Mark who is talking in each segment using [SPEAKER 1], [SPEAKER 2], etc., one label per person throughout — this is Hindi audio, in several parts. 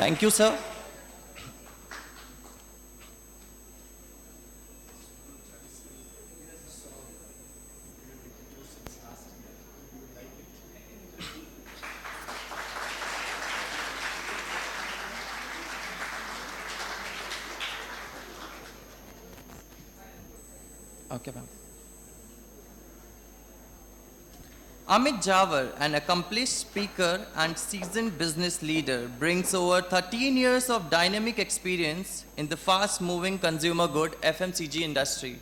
[SPEAKER 1] Thank you, sir. Okay, ma'am. Amit Jawar, an accomplished speaker and seasoned business leader, brings over 13 years of dynamic experience in the fast-moving consumer good FMCG industry.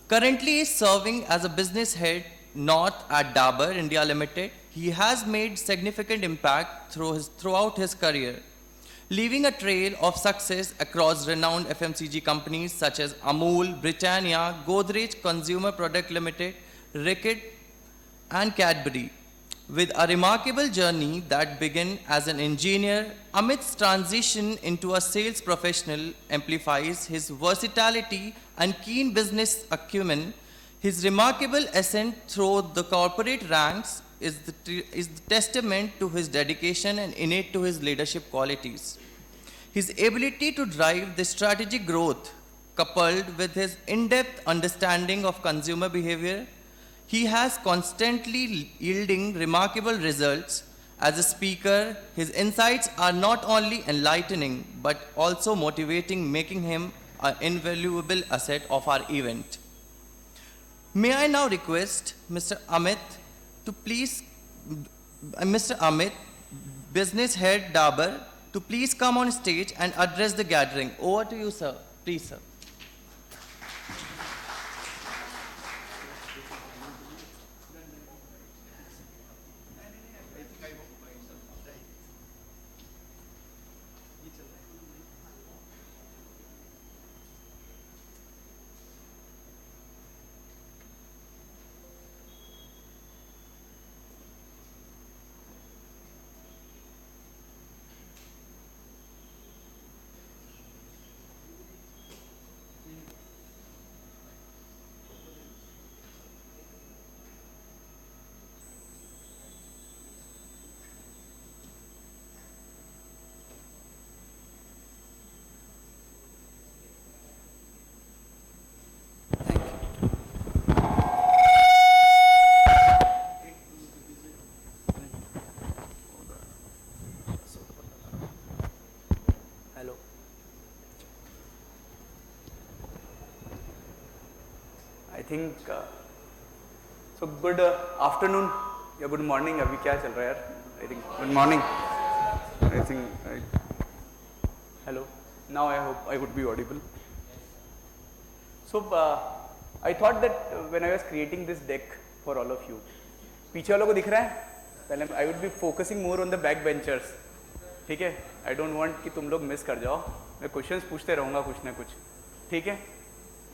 [SPEAKER 1] Currently serving as a business head North at Dabur India Limited, he has made significant impact throughout his career, leaving a trail of success across renowned FMCG companies such as Amul, Britannia, Godrej Consumer Product Limited, Reckitt, and Cadbury. With a remarkable journey that began as an engineer, Amit's transition into a sales professional amplifies his versatility and keen business acumen. His remarkable ascent through the corporate ranks is the testament to his dedication and innate to his leadership qualities. His ability to drive the strategic growth, coupled with his in-depth understanding of consumer behavior, he has constantly yielding remarkable results. As a speaker, his insights are not only enlightening but also motivating, making him an invaluable asset of our event. May I now request Mr. Amit, Business Head Dabur, to please come on stage and address the gathering. Over to you, sir. Please, sir.
[SPEAKER 2] Hello. I think so. Good afternoon या good morning. अभी क्या चल रहा है यार? I think good morning. I think hello. Now I hope I would be audible. So I thought that when I was creating this deck for all of you, पीछे वालों को दिख रहा है? पहले I would be focusing more on the back benchers. ठीक है? I don't want कि तुम लोग मिस कर जाओ. मैं क्वेश्चंस पूछते रहूँगा कुछ ना कुछ. ठीक है?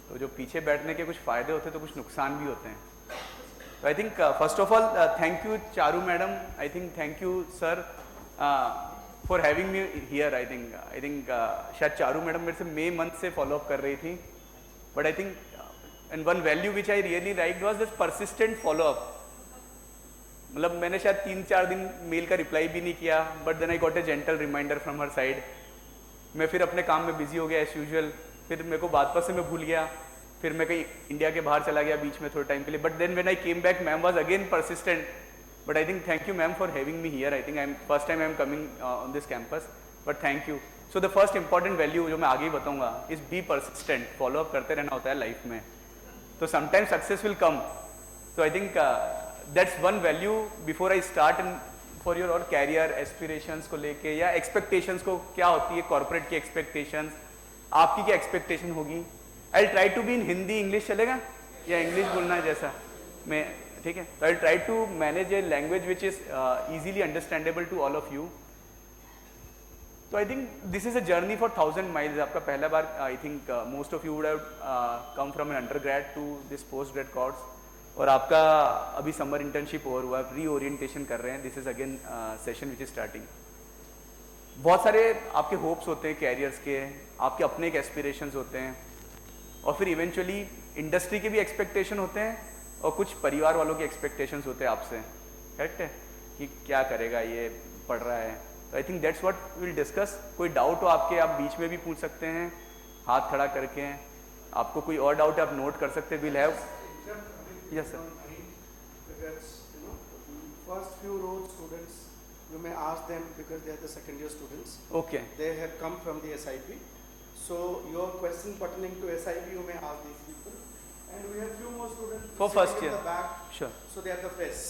[SPEAKER 2] तो जो पीछे बैठने के कुछ फ़ायदे होते हैं तो कुछ नुकसान भी होते हैं. So I think first of all thank you Charu madam. I think thank you sir for having me here. I think शायद चारू मैडम मेरे से मई मंथ से फॉलो अप कर रही थी. But I think and one value which I really liked was this persistent follow up. मतलब मैंने शायद 3-4 दिन मेल का रिप्लाई भी नहीं किया, but then I got a gentle reminder from her side. मैं फिर अपने काम में बिजी हो गया एज यूजुअल. फिर मेरे को बात पर से मैं भूल गया. फिर मैं कहीं इंडिया के बाहर चला गया बीच में थोड़े टाइम के लिए. But then when I came back ma'am was again persistent. But I think thank you ma'am for having me here. I think I am first time I am coming on this campus, but thank you. So the first important value जो मैं आगे बताऊंगा is be persistent. Follow up करते रहना होता है लाइफ में. तो समटाइम सक्सेस विल कम. तो I think that's one value before I start in for your और कैरियर एस्पिरेशंस को लेके या एक्सपेक्टेशंस को क्या होती है कॉर्पोरेट की एक्सपेक्टेशंस, आपकी क्या एक्सपेक्टेशन होगी. I try to be in Hindi. English चलेगा या इंग्लिश बोलना है जैसा मैं? ठीक है. तो I try to manage a language which is easily understandable to all of you. तो I think this is a journey for 1000 miles. आपका पहला बार I think most of you would have come from an undergrad to this postgrad course. और आपका अभी समर इंटर्नशिप ओवर हुआ, रीओरिएंटेशन कर रहे हैं. This is again session which is starting. बहुत सारे आपके होप्स होते हैं कैरियर्स के, आपके अपने एक एस्पिरेशंस होते हैं, और फिर इवेंचुअली इंडस्ट्री के भी एक्सपेक्टेशन होते हैं और कुछ परिवार वालों के एक्सपेक्टेशंस होते हैं आपसे. करेक्ट है कि क्या करेगा ये, पढ़ रहा है, तो I think that's what will discuss. कोई डाउट हो आपके, आप बीच में भी पूछ सकते हैं हाथ खड़ा करके। आपको कोई और डाउट है आप नोट कर सकते हैं। Will have yes sir.
[SPEAKER 3] First few row students, you may ask them because they are the second year students.
[SPEAKER 2] Okay
[SPEAKER 3] They have come from the SIP. So your question pertaining to SIP, you may ask these people. And we have few more students
[SPEAKER 2] For
[SPEAKER 3] sitting
[SPEAKER 2] first
[SPEAKER 3] in
[SPEAKER 2] year.
[SPEAKER 3] the back.
[SPEAKER 2] Sure.
[SPEAKER 3] So they are the fresh.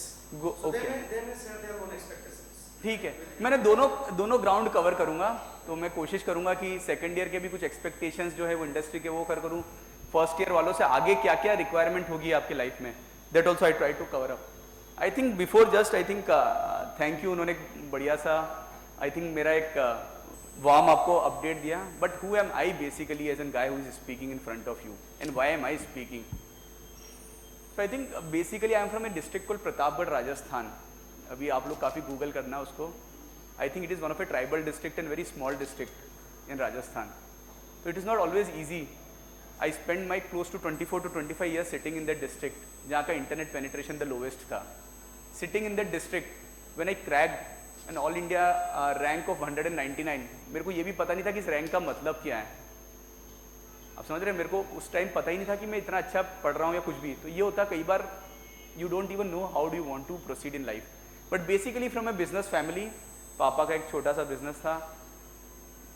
[SPEAKER 2] Go,
[SPEAKER 3] So
[SPEAKER 2] okay.
[SPEAKER 3] they may share their own expectations.
[SPEAKER 2] ठीक है, मैंने दोनों ग्राउंड कवर करूंगा। तो मैं कोशिश करूंगा कि सेकंड ईयर के भी कुछ एक्सपेक्टेशंस जो है वो इंडस्ट्री के वो करूं। फर्स्ट ईयर वालों से आगे क्या क्या रिक्वायरमेंट होगी आपकी लाइफ में, that also I try to cover up. I think before just I think thank you, उन्होंने बढ़िया सा आई थिंक मेरा एक वार्म आपको अपडेट दिया। But who am I basically as a guy who is speaking in front of you and why am I speaking? So I think basically I am from a district called Pratapgarh, Rajasthan. अभी आप लोग काफ़ी गूगल करना उसको। I think it is one of a tribal district and very small district in Rajasthan. तो it is not always easy. I spend my close to 24 to 25 years sitting in that district, जहाँ का इंटरनेट पेनिट्रेशन द लोवेस्ट था। Sitting in that district when I cracked an all India rank of 199, मेरे को ये भी पता नहीं था कि इस रैंक का मतलब क्या है। आप समझ रहे हैं, मेरे को उस टाइम पता ही नहीं था कि मैं इतना अच्छा पढ़ रहा हूँ या कुछ भी। तो ये होता कई बार, you don't even know how do you want to proceed in life. But basically from a business family, पापा का एक छोटा सा बिजनेस था,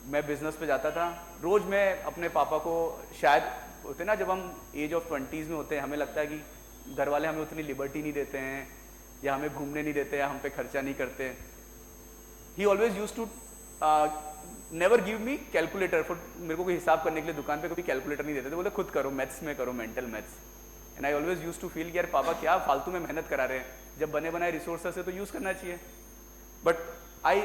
[SPEAKER 2] मैं बिजनेस पे जाता था। रोज़ मैं अपने पापा को, शायद होते ना जब हम एज ऑफ 20s में होते हैं, हमें लगता है कि घर वाले हमें उतनी लिबर्टी नहीं देते हैं या हमें घूमने नहीं देते या हम पे खर्चा नहीं करते। He always use to never give me calculator for, मेरे को कोई हिसाब करने के लिए दुकान पे कभी कैलकुलेटर नहीं देते थे, बोले खुद करो, मैथ्स में करो, mental maths. And I always use to feel कि यार पापा क्या फालतू में मेहनत करा रहे हैं, जब बने बनाए रिसोर्सेस है तो यूज़ करना चाहिए। But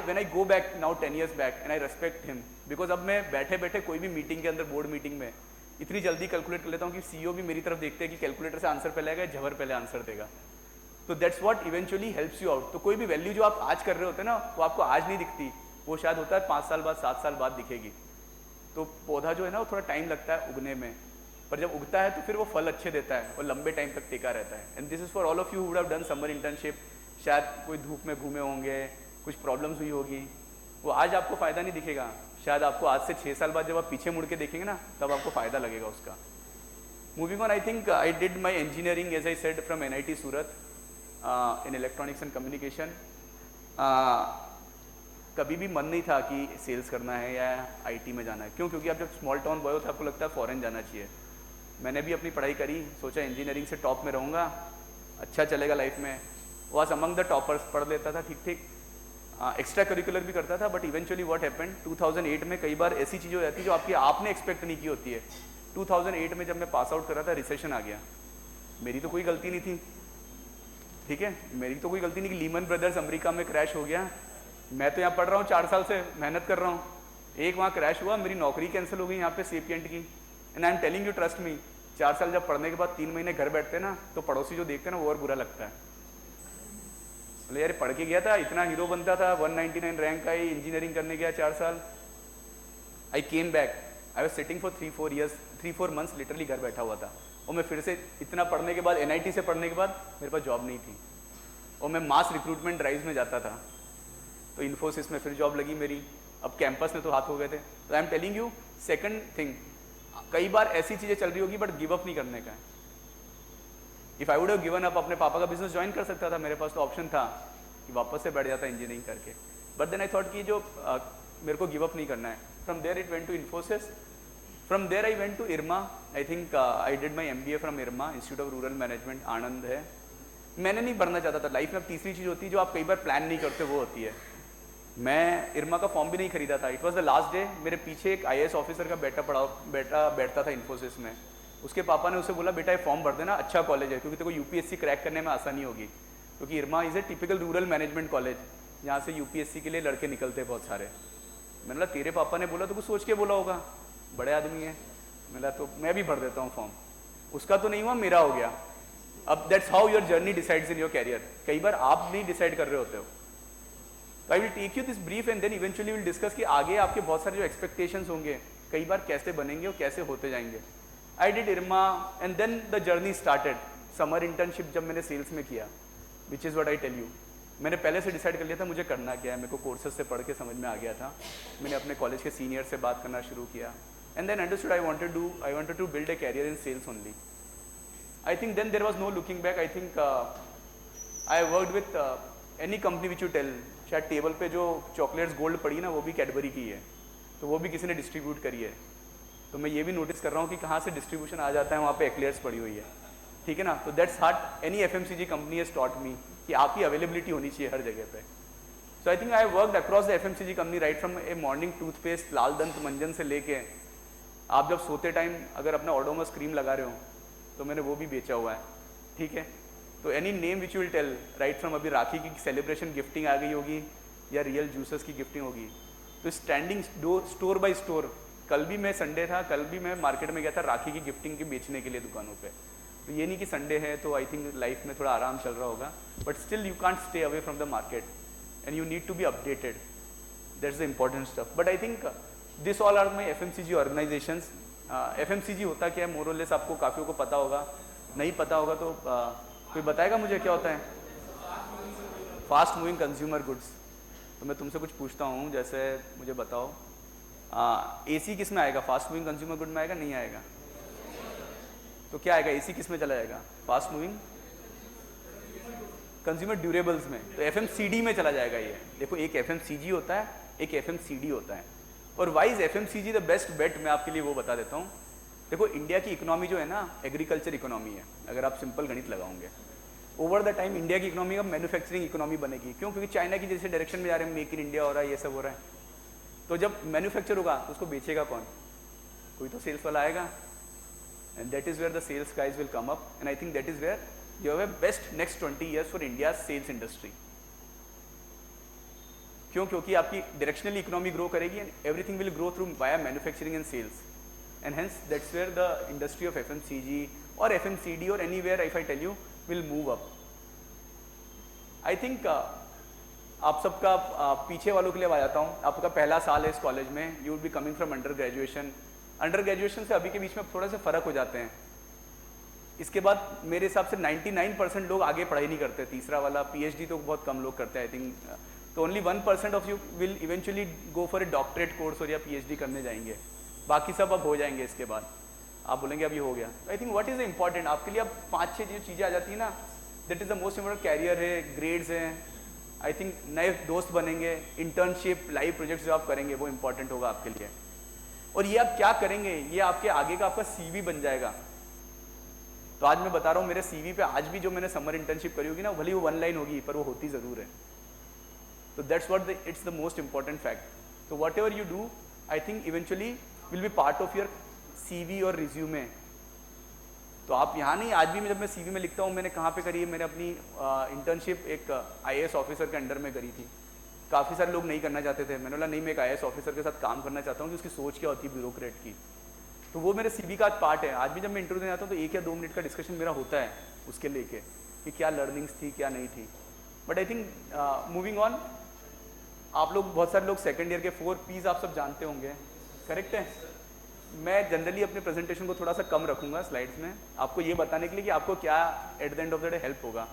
[SPEAKER 2] when I go back now 10 years back and I respect him because अब मैं बैठे बैठे कोई भी मीटिंग के अंदर, बोर्ड मीटिंग में इतनी जल्दी कैलकुलेट कर लेता हूँ कि सीईओ भी मेरी तरफ देखते हैं कि कैलकुलेटर से आंसर पहले आएगा, झवर पहले आंसर देगा। तो that's what eventually helps you out. तो कोई भी वैल्यू जो आप आज कर रहे होते हैं ना, वो आपको आज नहीं दिखती, वो शायद होता है 5 साल बाद, 7 साल बाद दिखेगी। तो पौधा जो है ना वो थोड़ा टाइम लगता है उगने में, पर जब उगता है तो फिर वो फल अच्छे देता है और लंबे टाइम तक टिका रहता है। And this is for all of you who have done summer internship. शायद कोई धूप में घूमे होंगे, कुछ प्रॉब्लम्स हुई होगी, वो आज आपको फ़ायदा नहीं दिखेगा, शायद आपको आज से 6 साल बाद जब आप पीछे मुड़ के देखेंगे ना, तब आपको फ़ायदा लगेगा उसका। Moving on, I think I did my engineering as I said from NIT Surat in electronics and communication. कभी भी मन नहीं था कि सेल्स करना है या IT में जाना है। क्यों? क्योंकि आप जब स्मॉल टाउन बॉय हो तो आपको लगता है फॉरेन जाना चाहिए। मैंने भी अपनी पढ़ाई करी, सोचा इंजीनियरिंग से टॉप में रहूँगा, अच्छा चलेगा लाइफ में। वॉज अमंग द टॉपर्स, पढ़ लेता था ठीक ठीक, एक्स्ट्रा करिकुलर भी करता था। बट इवेंचुअली व्हाट हैपेंड, 2008 में कई बार ऐसी चीज़ हो जाती है जो आपकी आपने एक्सपेक्ट नहीं की होती है। 2008 में जब मैं पास आउट कर रहा था, रिसेशन आ गया। मेरी तो कोई गलती नहीं थी, ठीक है, मेरी तो कोई गलती नहीं कि लीमन ब्रदर्स अमेरिका में क्रैश हो गया। मैं तो यहाँ पढ़ रहा हूँ, 4 साल से मेहनत कर रहा हूँ, एक वहाँ क्रैश हुआ, मेरी नौकरी कैंसिल हो गई यहाँ पे सेपिएंट की। And I am telling you, trust me, 4 साल जब पढ़ने के बाद 3 महीने घर बैठते ना, तो पड़ोसी जो देखते हैं ना वो और बुरा लगता है। बोले यार पढ़ के गया था, इतना हीरो बनता था, 199 रैंक आई, इंजीनियरिंग करने गया 4 साल। I came back, I was sitting for 3-4 months literally घर बैठा हुआ था। और मैं फिर से इतना पढ़ने के बाद, NIT से पढ़ने के बाद मेरे पास जॉब नहीं थी, और मैं मास रिक्रूटमेंट ड्राइव में जाता था। तो इन्फोसिस में फिर जॉब लगी मेरी, अब कैंपस में तो हाथ हो गए थे। तो आई am telling you, second thing, कई बार ऐसी चीज़ें चल रही होगी बट गिव अप नहीं करने का है। If I would have given up, अपने पापा का बिजनेस ज्वाइन कर सकता था, मेरे पास तो ऑप्शन था कि वापस से बैठ जाता इंजीनियरिंग करके। बट देन आई थॉट कि जो मेरे को गिव अप नहीं करना है। From there it went to Infosys, from there I went to IRMA. I think I did my MBA from IRMA, institute of rural management, Anand है। मैंने नहीं बढ़ना चाहता था लाइफ में। अब तीसरी चीज़ होती है जो आप कई बार प्लान नहीं करते, वो होती है। मैं इरमा का फॉर्म भी नहीं खरीदा था। It was the last day, मेरे पीछे एक IAS ऑफिसर का बेटा बैठता था इन्फोसिस में। उसके पापा ने उसे बोला, बेटा ये फॉर्म भर देना, अच्छा कॉलेज है, क्योंकि तेरे को UPSC क्रैक करने में आसानी होगी। क्योंकि IRMA is a typical rural management college, जहाँ से UPSC के लिए लड़के निकलते हैं बहुत सारे। मैंने बोला तेरे पापा ने बोला तो कुछ सोच के बोला होगा, बड़े आदमी है। मैंने तो मैं भी भर देता हूँ फॉर्म। उसका तो नहीं हुआ, मेरा हो गया। अब that's how your journey decides in your career. कई बार आप नहीं डिसाइड कर रहे होते हो। तो I will take you this brief and then eventually will discuss कि आगे आपके बहुत सारे जो एक्सपेक्टेशंस होंगे कई बार कैसे बनेंगे और कैसे होते जाएंगे। I did IRMA and then the journey started. Summer internship जब मैंने सेल्स में किया, which is what I tell you, मैंने पहले से डिसाइड कर लिया था मुझे करना क्या है, मेरे को कोर्सेज से पढ़ के समझ में आ गया था। मैंने अपने कॉलेज के सीनियर से बात करना शुरू किया and then understood I wanted to build a career in sales only. I think then there was no looking back. I think I worked with any company which you tell, शायद टेबल पे जो चॉकलेट्स गोल्ड पड़ी ना वो भी कैडबरी की है, तो वो भी किसी ने डिस्ट्रीब्यूट करी है। तो मैं ये भी नोटिस कर रहा हूँ कि कहाँ से डिस्ट्रीब्यूशन आ जाता है, वहाँ पे एक्लेयर्स पड़ी हुई है, ठीक है ना। तो that's heart any FMCG company has taught me कि आपकी अवेलेबिलिटी होनी चाहिए हर जगह पे। So I think I worked across the FMCG company right from a morning toothpaste Lal Dant Manjan से लेके आप जब सोते टाइम अगर अपना ओडोमोस क्रीम लगा रहे हो तो मैंने वो भी बेचा हुआ है, ठीक है। तो any name which will tell right from अभी राखी की सेलिब्रेशन गिफ्टिंग आ गई होगी या रियल जूसेस की गिफ्टिंग होगी, तो स्टैंडिंग स्टोर बाय स्टोर। कल भी मैं संडे था, कल भी मैं मार्केट में गया था राखी की गिफ्टिंग के बेचने के लिए दुकानों पे। तो ये नहीं कि संडे है तो आई थिंक लाइफ में थोड़ा आराम चल रहा होगा, but still you can't stay away from the market and you need to be updated, that's the important stuff. But I think this all are my FMCG organisations. FMCG होता क्या है मोर और लेस आपको काफ़ियों को पता होगा, नहीं पता होगा तो कोई बताएगा मुझे क्या होता है? Fast moving consumer goods. तो मैं तुमसे कुछ पूछता हूँ, जैसे मुझे बताओ AC किस में आएगा? फास्ट मूविंग कंज्यूमर गुड में आएगा? नहीं आएगा? तो क्या आएगा? AC किस में चला जाएगा? फास्ट मूविंग कंज्यूमर ड्यूरेबल्स में। तो FMCD में चला जाएगा ये। देखो एक FMCG होता है, एक FMCD होता है। और wise FMCG the best bet मैं आपके लिए वो बता देता हूँ। देखो इंडिया की इकोनॉमी जो है ना एग्रीकल्चर इकोनॉमी है, अगर आप सिंपल गणित लगाओगे ओवर द टाइम इंडिया की इकोनॉमी अब मैन्युफैक्चरिंग इकोनॉमी बनेगी। क्यों? क्योंकि चाइना की जैसे डायरेक्शन में जा रहे हैं, मेक इन इंडिया हो रहा है, ये सब हो रहा है। तो जब मैन्युफैक्चर होगा तो उसको बेचेगा कौन? कोई तो सेल्स वाला आएगा and that is where the sales guys will come up and I think that is where you have a best next 20 years for India sales industry. क्यों? क्योंकि आपकी डायरेक्शनली इकोनॉमी ग्रो करेगी and everything will grow through via manufacturing and sales and hence that's where the industry of FMCG और FMCD और anywhere if I tell you will move up. I think आप सबका पीछे वालों के लिए आ जाता हूँ। आपका पहला साल है इस कॉलेज में, you will be coming from under graduation. Under graduation से अभी के बीच में थोड़ा सा फर्क हो जाते हैं। इसके बाद मेरे हिसाब से 99% लोग आगे पढ़ाई नहीं करते। तीसरा वाला PhD तो बहुत कम लोग करते हैं आई थिंक। तो only 1% of you will eventually go for a doctorate course और या PhD करने जाएंगे, बाकी सब अब हो जाएंगे। इसके बाद आप बोलेंगे अब ये हो गया। I think what is the important आपके लिए, अब 5-6 जो चीज़ें आ जाती है ना, that is the most important. Career है, ग्रेड्स हैं, आई थिंक नए दोस्त बनेंगे, इंटर्नशिप, लाइव प्रोजेक्ट्स जो आप करेंगे वो इंपॉर्टेंट होगा आपके लिए। और ये आप क्या करेंगे, ये आपके आगे का आपका CV बन जाएगा। तो आज मैं बता रहा हूँ मेरे CV पे आज भी जो मैंने समर इंटर्नशिप करी होगी ना, भले वो 1 लाइन होगी पर वो होती ज़रूर है। तो that's what it's the most important fact. तो whatever you do I think eventually will be part of your CV और रिज्यूमे। तो आप यहाँ नहीं, आज भी मैं जब मैं CV में लिखता हूँ मैंने कहाँ पे करी है, मैंने अपनी इंटर्नशिप एक IAS ऑफिसर के अंडर में करी थी। काफ़ी सारे लोग नहीं करना चाहते थे, मैंने बोला नहीं मैं एक IAS ऑफिसर के साथ काम करना चाहता हूँ कि उसकी सोच क्या होती है ब्यूरोक्रेट की। तो वो मेरे CV का आज पार्ट है। आज भी जब मैं इंटरव्यू देने आता हूँ तो 1 या 2 मिनट का डिस्कशन मेरा होता है उसके लेके कि क्या लर्निंग्स थी क्या नहीं थी। But I think moving on, आप लोग बहुत सारे लोग सेकेंड ईयर के 4 Ps आप सब जानते होंगे, करेक्ट है? मैं जनरली अपने प्रेजेंटेशन को थोड़ा सा कम रखूंगा स्लाइड्स में, आपको ये बताने के लिए कि आपको क्या at the end of the day help होगा।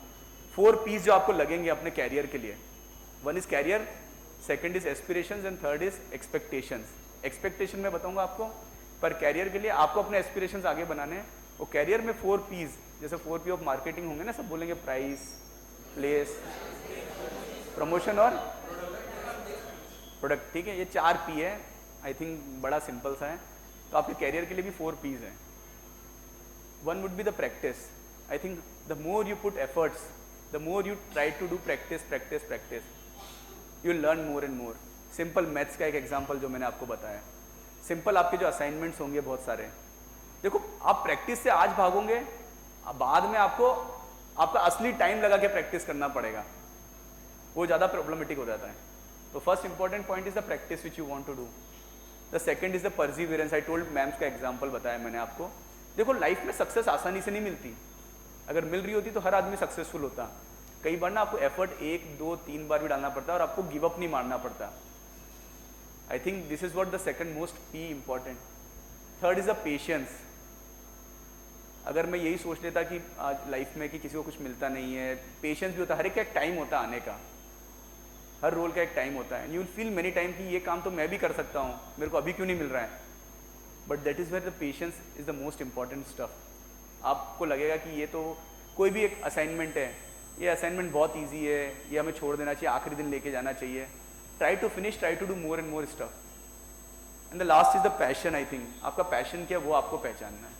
[SPEAKER 2] 4 Ps जो आपको लगेंगे अपने कैरियर के लिए। 1 is career, second is aspirations and third is expectations. Expectation मैं बताऊंगा आपको, पर कैरियर के लिए आपको अपने एस्पिरेशंस आगे बनाने हैं। और कैरियर में 4 Ps, जैसे 4 P ऑफ मार्केटिंग होंगे ना, सब बोलेंगे प्राइस, प्लेस, प्रमोशन और प्रोडक्ट, ठीक है? ये 4 P है, आई थिंक बड़ा सिंपल सा है। तो आपके कैरियर के लिए भी 4 Ps हैं। 1 would be the practice. I think the more you put efforts, the more you try to do practice practice practice, you learn more and more. Simple maths का एक एग्जांपल जो मैंने आपको बताया, सिंपल आपके जो असाइनमेंट्स होंगे बहुत सारे, देखो आप प्रैक्टिस से आज भागोगे, बाद में आपको आपका असली टाइम लगा के प्रैक्टिस करना पड़ेगा, वो ज़्यादा प्रॉब्लमेटिक हो जाता है। तो first important point is the practice which you want to do. The second is the perseverance. I told maths का एग्जांपल बताया मैंने आपको। देखो लाइफ में सक्सेस आसानी से नहीं मिलती, अगर मिल रही होती तो हर आदमी सक्सेसफुल होता। कई बार ना आपको एफर्ट 1, 2, 3 बार भी डालना पड़ता है और आपको गिव अप नहीं मारना पड़ता। आई think this is what the second most P important. Third is the patience. अगर मैं यही सोच लेता कि आज लाइफ में कि किसी को कुछ मिलता नहीं है, पेशेंस भी होता है, हर एक का टाइम होता है आने का। हर रोल का एक टाइम होता है. You will feel many time कि ये काम तो मैं भी कर सकता हूँ, मेरे को अभी क्यों नहीं मिल रहा है. But that is where the patience is the most important stuff. आपको लगेगा कि ये तो कोई भी एक असाइनमेंट है, ये असाइनमेंट बहुत ईजी है, ये हमें छोड़ देना चाहिए, आखिरी दिन लेके जाना चाहिए. Try to finish, try to do more and more stuff. And the last is the passion. I think आपका पैशन क्या है वो आपको पहचानना है.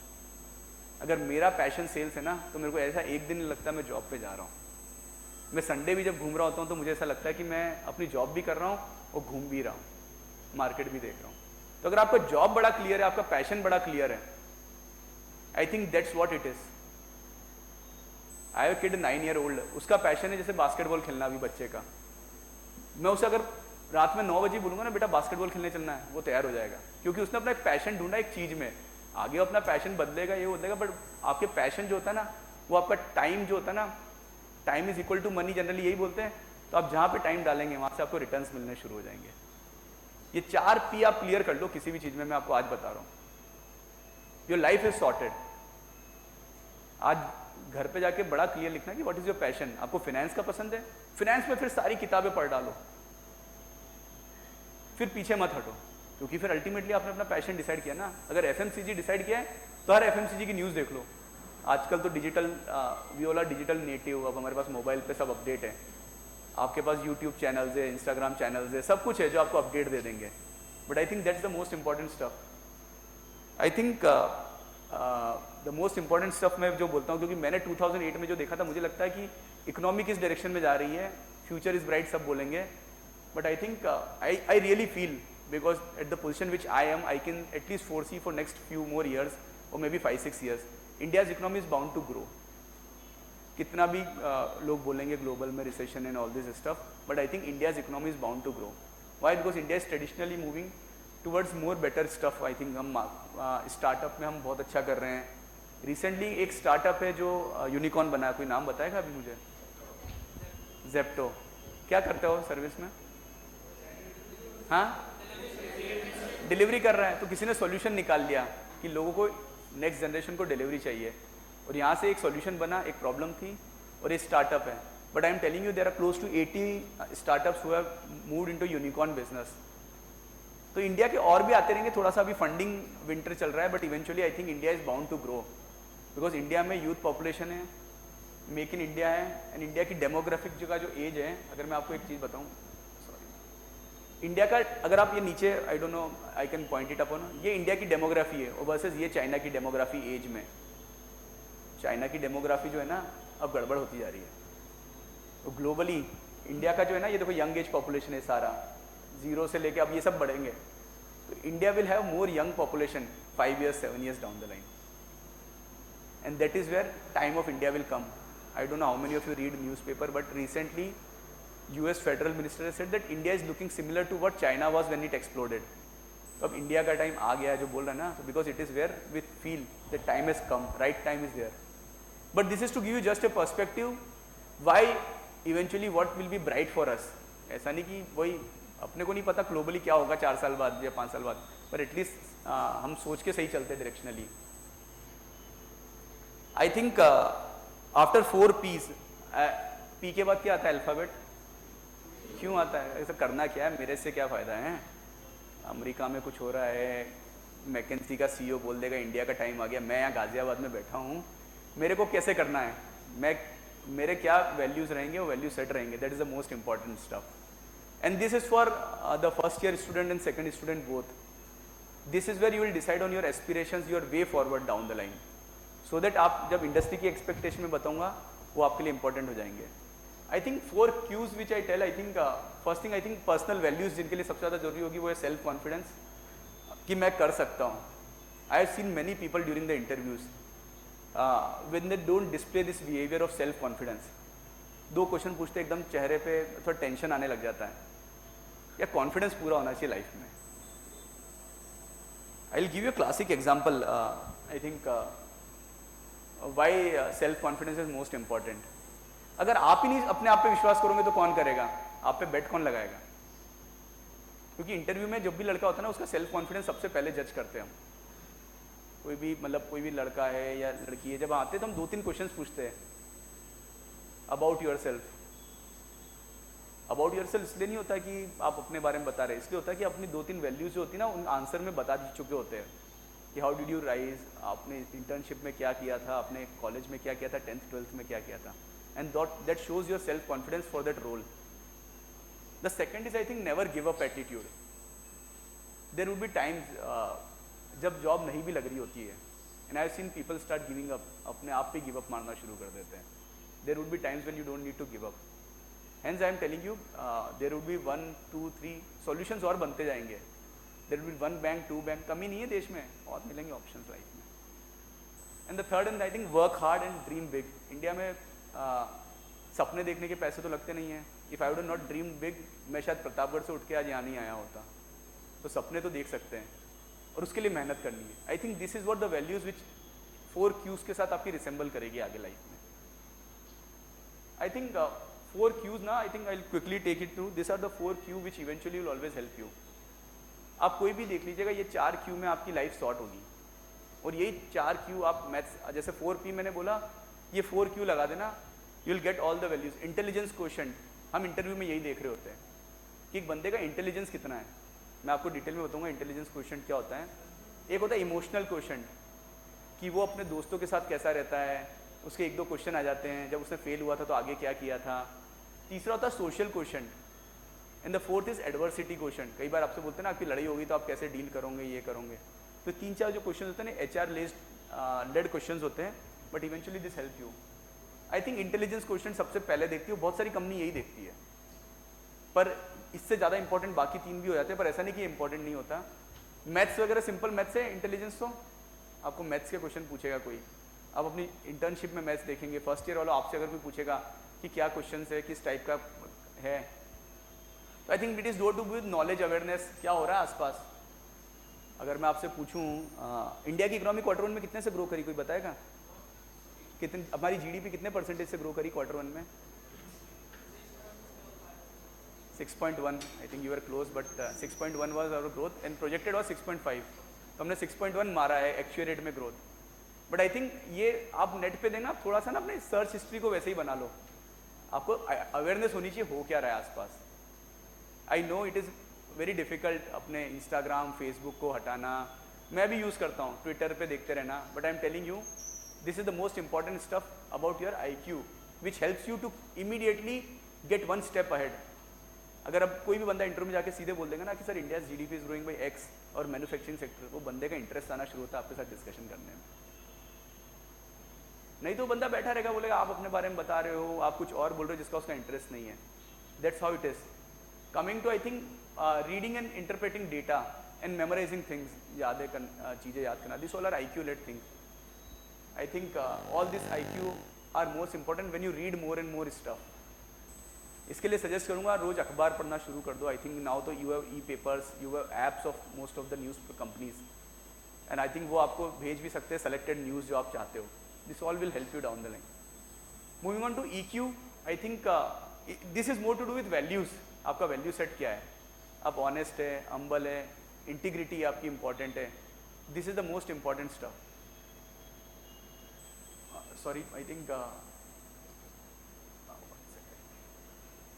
[SPEAKER 2] अगर मेरा पैशन सेल्स है ना, तो मेरे को ऐसा एक दिन लगता है मैं जॉब पे जा रहा हूँ. मैं संडे भी जब घूम रहा होता हूँ तो मुझे ऐसा लगता है कि मैं अपनी जॉब भी कर रहा हूँ और घूम भी रहा हूँ, मार्केट भी देख रहा हूँ. तो अगर आपका जॉब बड़ा क्लियर है, आपका पैशन बड़ा क्लियर है, आई think that's what it is. I have kid 9 year old, उसका पैशन है जैसे बास्केटबॉल खेलना अभी बच्चे का. मैं उसे अगर रात में 9 बजे बोलूंगा ना बेटा बास्केटबॉल खेलने चलना है, वो तैयार हो जाएगा, क्योंकि उसने अपना एक पैशन ढूंढा एक चीज में. आगे वो अपना पैशन बदलेगा, ये बदलेगा, बट आपके पैशन जो होता है ना, वो आपका टाइम जो होता है ना, time is equal to money, generally यही बोलते हैं. तो आप जहाँ पे टाइम डालेंगे वहाँ से आपको रिटर्न्स मिलने शुरू हो जाएंगे. ये 4 P आप क्लियर कर लो किसी भी चीज में, मैं आपको आज बता रहा हूँ, योर लाइफ इज सॉर्टेड. आज घर पे जाके बड़ा क्लियर लिखना कि व्हाट इज योर पैशन. आपको फाइनेंस का पसंद है, फाइनेंस में फिर सारी किताबें पढ़ डालो, फिर पीछे मत हटो, क्योंकि फिर अल्टीमेटली आपने अपना पैशन डिसाइड किया ना. अगर एफएमसीजी डिसाइड किया है तो हर एफएमसीजी की न्यूज़ देख लो. आजकल तो digital, we all are digital native. अब हमारे पास मोबाइल पे सब अपडेट है, आपके पास यूट्यूब चैनल्स है, इंस्टाग्राम चैनल्स है, सब कुछ है जो आपको अपडेट दे देंगे. But I think that's the most important stuff. I think the most important stuff मैं जो बोलता हूँ, क्योंकि मैंने 2008 में जो देखा था, मुझे लगता है कि इकोनॉमी किस डायरेक्शन में जा रही है, फ्यूचर इज ब्राइट सब बोलेंगे. But I think I really feel, because at the position which I am, I can at least foresee for next few more years or maybe 5-6 years, India's economy is bound to grow. कितना भी लोग बोलेंगे ग्लोबल में recession and all this stuff, but I think India's economy is bound to grow. Why? Because India is traditionally moving towards more better stuff. I think हम स्टार्टअप में हम बहुत अच्छा कर रहे हैं. रिसेंटली एक स्टार्टअप है जो यूनिकॉर्न बना है, कोई नाम बताएगा अभी मुझे? जेप्टो. क्या करते हो सर्विस में? हाँ, डिलीवरी कर रहा है. तो किसी ने सॉल्यूशन निकाल लिया कि लोगों को नेक्स्ट जनरेशन को डिलीवरी चाहिए, और यहाँ से एक सॉल्यूशन बना, एक प्रॉब्लम थी, और ये स्टार्टअप है. But I am telling you there are close to 80 startups who have moved into unicorn business. तो इंडिया के और भी आते रहेंगे. थोड़ा सा अभी फंडिंग विंटर चल रहा है, but eventually I think India is bound to grow, because India में यूथ पॉपुलेशन है, मेक इन इंडिया है, एंड इंडिया की डेमोग्राफिक का जो एज है, अगर मैं आपको एक चीज़ बताऊँ, इंडिया का, अगर आप ये नीचे, आई don't no, I can point it upon, ये इंडिया की डेमोग्राफी है, और वर्सेस ये चाइना की डेमोग्राफी एज में. चाइना की डेमोग्राफी जो है ना अब गड़बड़ होती जा रही है. तो ग्लोबली इंडिया का जो है ना, ये देखो यंग एज पॉपुलेशन है सारा, 0 से लेके अब ये सब बढ़ेंगे. तो India will have more young population 5 years 7 years down the line, and that is where time of India will come. I don't know how many of you read newspaper, but recently US federal minister has said that India is looking similar to what China was when it exploded. तो अब इंडिया का टाइम आ गया है जो बोल रहा है ना, because it is where with feel the time has come, right time is there. But this is to give you just a perspective why eventually what will be bright for us. ऐसा नहीं कि वही अपने को नहीं पता ग्लोबली क्या होगा 4 साल बाद या 5 साल बाद, पर एटलीस्ट हम सोच के सही चलते directionally. I think after 4 P's, P के बाद क्या आता है? अल्फाबेट. क्यों आता है? ऐसा करना क्या है, मेरे से क्या फ़ायदा है? अमेरिका में कुछ हो रहा है, मैकेंसी का CEO बोल देगा इंडिया का टाइम आ गया, मैं यहाँ गाजियाबाद में बैठा हूँ, मेरे को कैसे करना है, मेरे क्या वैल्यूज़ रहेंगे, वो वैल्यू सेट रहेंगे. That is the most important stuff. And this is for the first year student and second student both. This is where you will decide on your aspirations, your way forward down the line, so that आप जब इंडस्ट्री की एक्सपेक्टेशन में बताऊँगा वो आपके लिए इंपॉर्टेंट हो जाएंगे. I think 4 Qs which I tell, I think first thing, I think personal values जिनके लिए सबसे ज़्यादा जरूरी होगी वो है सेल्फ कॉन्फिडेंस, कि मैं कर सकता हूँ. आई have seen many people during the interviews when they don't display this behaviour of self confidence. 2 question पूछते एकदम चेहरे पे थोड़ा टेंशन आने लग जाता है, या कॉन्फिडेंस पूरा होना चाहिए लाइफ में. I will give you classic example. I think Y self confidence is most important. अगर आप ही नहीं अपने आप पे विश्वास करोगे तो कौन करेगा? आप पे बेट कौन लगाएगा? क्योंकि इंटरव्यू में जब भी लड़का होता है ना, उसका सेल्फ कॉन्फिडेंस सबसे पहले जज करते हैं हम. कोई भी मतलब कोई भी लड़का है या लड़की है, जब आते तो हम 2-3 क्वेश्चंस पूछते हैं about your self. About yourself इसलिए नहीं होता कि आप अपने बारे में बता रहे हैं, इसलिए होता है कि अपनी 2-3 वैल्यूज जो होती है ना उन आंसर में बता चुके होते हैं कि हाउ डिड यू राइज, आपने इंटर्नशिप में क्या किया था, आपने कॉलेज में क्या किया था, 10th 12th में क्या किया था, and that shows your self confidence for that role. The second is I think never give up attitude. There would be times जब जॉब नहीं भी लग रही होती है, and I have seen people start giving up, अपने आप पे गिव अप मारना शुरू कर देते हैं. There would be times when you don't need to give up. Hence I am telling you, there would be 1, 2, 3 solutions और बनते जाएंगे. There will be 1 bank, 2 bank, कमी नहीं है देश में, और मिलेंगे options लाइफ में. And the third and I think work hard and dream big. India में सपने देखने के पैसे तो लगते नहीं हैं. If I would have not dreamed big, मैं शायद प्रतापगढ़ से उठ के आज यहाँ नहीं आया होता. तो सपने तो देख सकते हैं और उसके लिए मेहनत करनी है. I think this is what the values which 4 Qs के साथ आपकी रिसेंबल करेगी आगे लाइफ में. I think 4 Qs ना, I think I'll quickly take it through. These are the 4 Q which eventually will always help you. आप कोई भी देख लीजिएगा, ये 4 Q में आपकी लाइफ सॉर्ट होगी और यही 4 Q आप मैथ्स, जैसे 4P मैंने बोला, ये 4 Q लगा देना, you will get all the values. Intelligence question, हम इंटरव्यू में यही देख रहे होते हैं कि एक बंदे का इंटेलिजेंस कितना है. मैं आपको डिटेल में बताऊंगा इंटेलिजेंस क्वेश्चन क्या होता है. एक होता है इमोशनल क्वेश्चन, कि वो अपने दोस्तों के साथ कैसा रहता है, उसके 1-2 क्वेश्चन आ जाते हैं, जब उसने फेल हुआ था तो आगे क्या किया था. तीसरा होता है social question, and the fourth is adversity question. कई बार आपसे बोलते हैं ना आपकी लड़ाई होगी तो आप कैसे डील करोगे, ये करोगे. तो 3-4 जो क्वेश्चन होते हैं ना HR लेड क्वेश्चन होते हैं, but eventually this help you. I think intelligence question सबसे पहले देखती है, बहुत सारी कंपनी यही देखती है, पर इससे ज़्यादा इंपॉर्टेंट बाकी 3 भी हो जाते हैं, पर ऐसा नहीं कि इंपॉर्टेंट नहीं होता. मैथ्स वगैरह सिंपल मैथ्स है, इंटेलिजेंस तो आपको मैथ्स के क्वेश्चन पूछेगा कोई. आप अपनी इंटर्नशिप में मैथ्स देखेंगे, फर्स्ट ईयर वाला आपसे अगर कोई पूछेगा कि क्या क्वेश्चन है, किस टाइप का है, तो I think it is do to with knowledge awareness, क्या हो रहा है आसपास. अगर मैं आपसे पूछूं इंडिया की इकोनॉमी Q1 में कितने से ग्रो करी, कोई बताएगा? कितने, हमारी GDP कितने परसेंटेज से ग्रो करी Q1 में? 6.1. I think you are close, but 6.1 was our growth and projected was 6.5. तो हमने 6.1 मारा है एक्चुअल रेट में ग्रोथ. बट आई थिंक ये आप नेट पे देना, थोड़ा सा ना अपने सर्च हिस्ट्री को वैसे ही बना लो. आपको अवेयरनेस होनी चाहिए हो क्या रहा है आसपास. I know it is very difficult अपने इंस्टाग्राम फेसबुक को हटाना. मैं भी यूज़ करता हूँ, ट्विटर पे देखते रहना, but I am telling you this is the most important stuff about your IQ which helps you to immediately get 1 step ahead. अगर अब कोई भी बंदा इंटरव्यू में जाके सीधे बोल देगा ना कि sir India GDP is growing by X और मैन्युफैक्चरिंग सेक्टर, वो बंदे का इंटरेस्ट आना शुरू होता है आपके साथ डिस्कशन करने में. नहीं तो बंदा बैठा रहेगा, बोलेगा आप अपने बारे में बता रहे हो, आप कुछ और बोल रहे हो जिसका उसका इंटरेस्ट नहीं है. That's how it is. Coming to I think reading and interpreting data and memorizing things, चीज़ें याद करना, this all are IQ led things. I think all this IQ are most important when you read more and more stuff. इसके लिए सजेस्ट करूंगा रोज अखबार पढ़ना शुरू कर दो. आई थिंक नाउ तो you have e-papers, you have apps of most of the news companies, and I think वो आपको भेज भी सकते हैं सेलेक्टेड न्यूज़ जो आप चाहते हो. This all will help you down the line. Moving on to EQ, I think this is more to do with values. आपका वैल्यू सेट क्या है, आप ऑनेस्ट है, हम्बल है, इंटीग्रिटी आपकी इंपॉर्टेंट है. This is the most important stuff. Sorry I think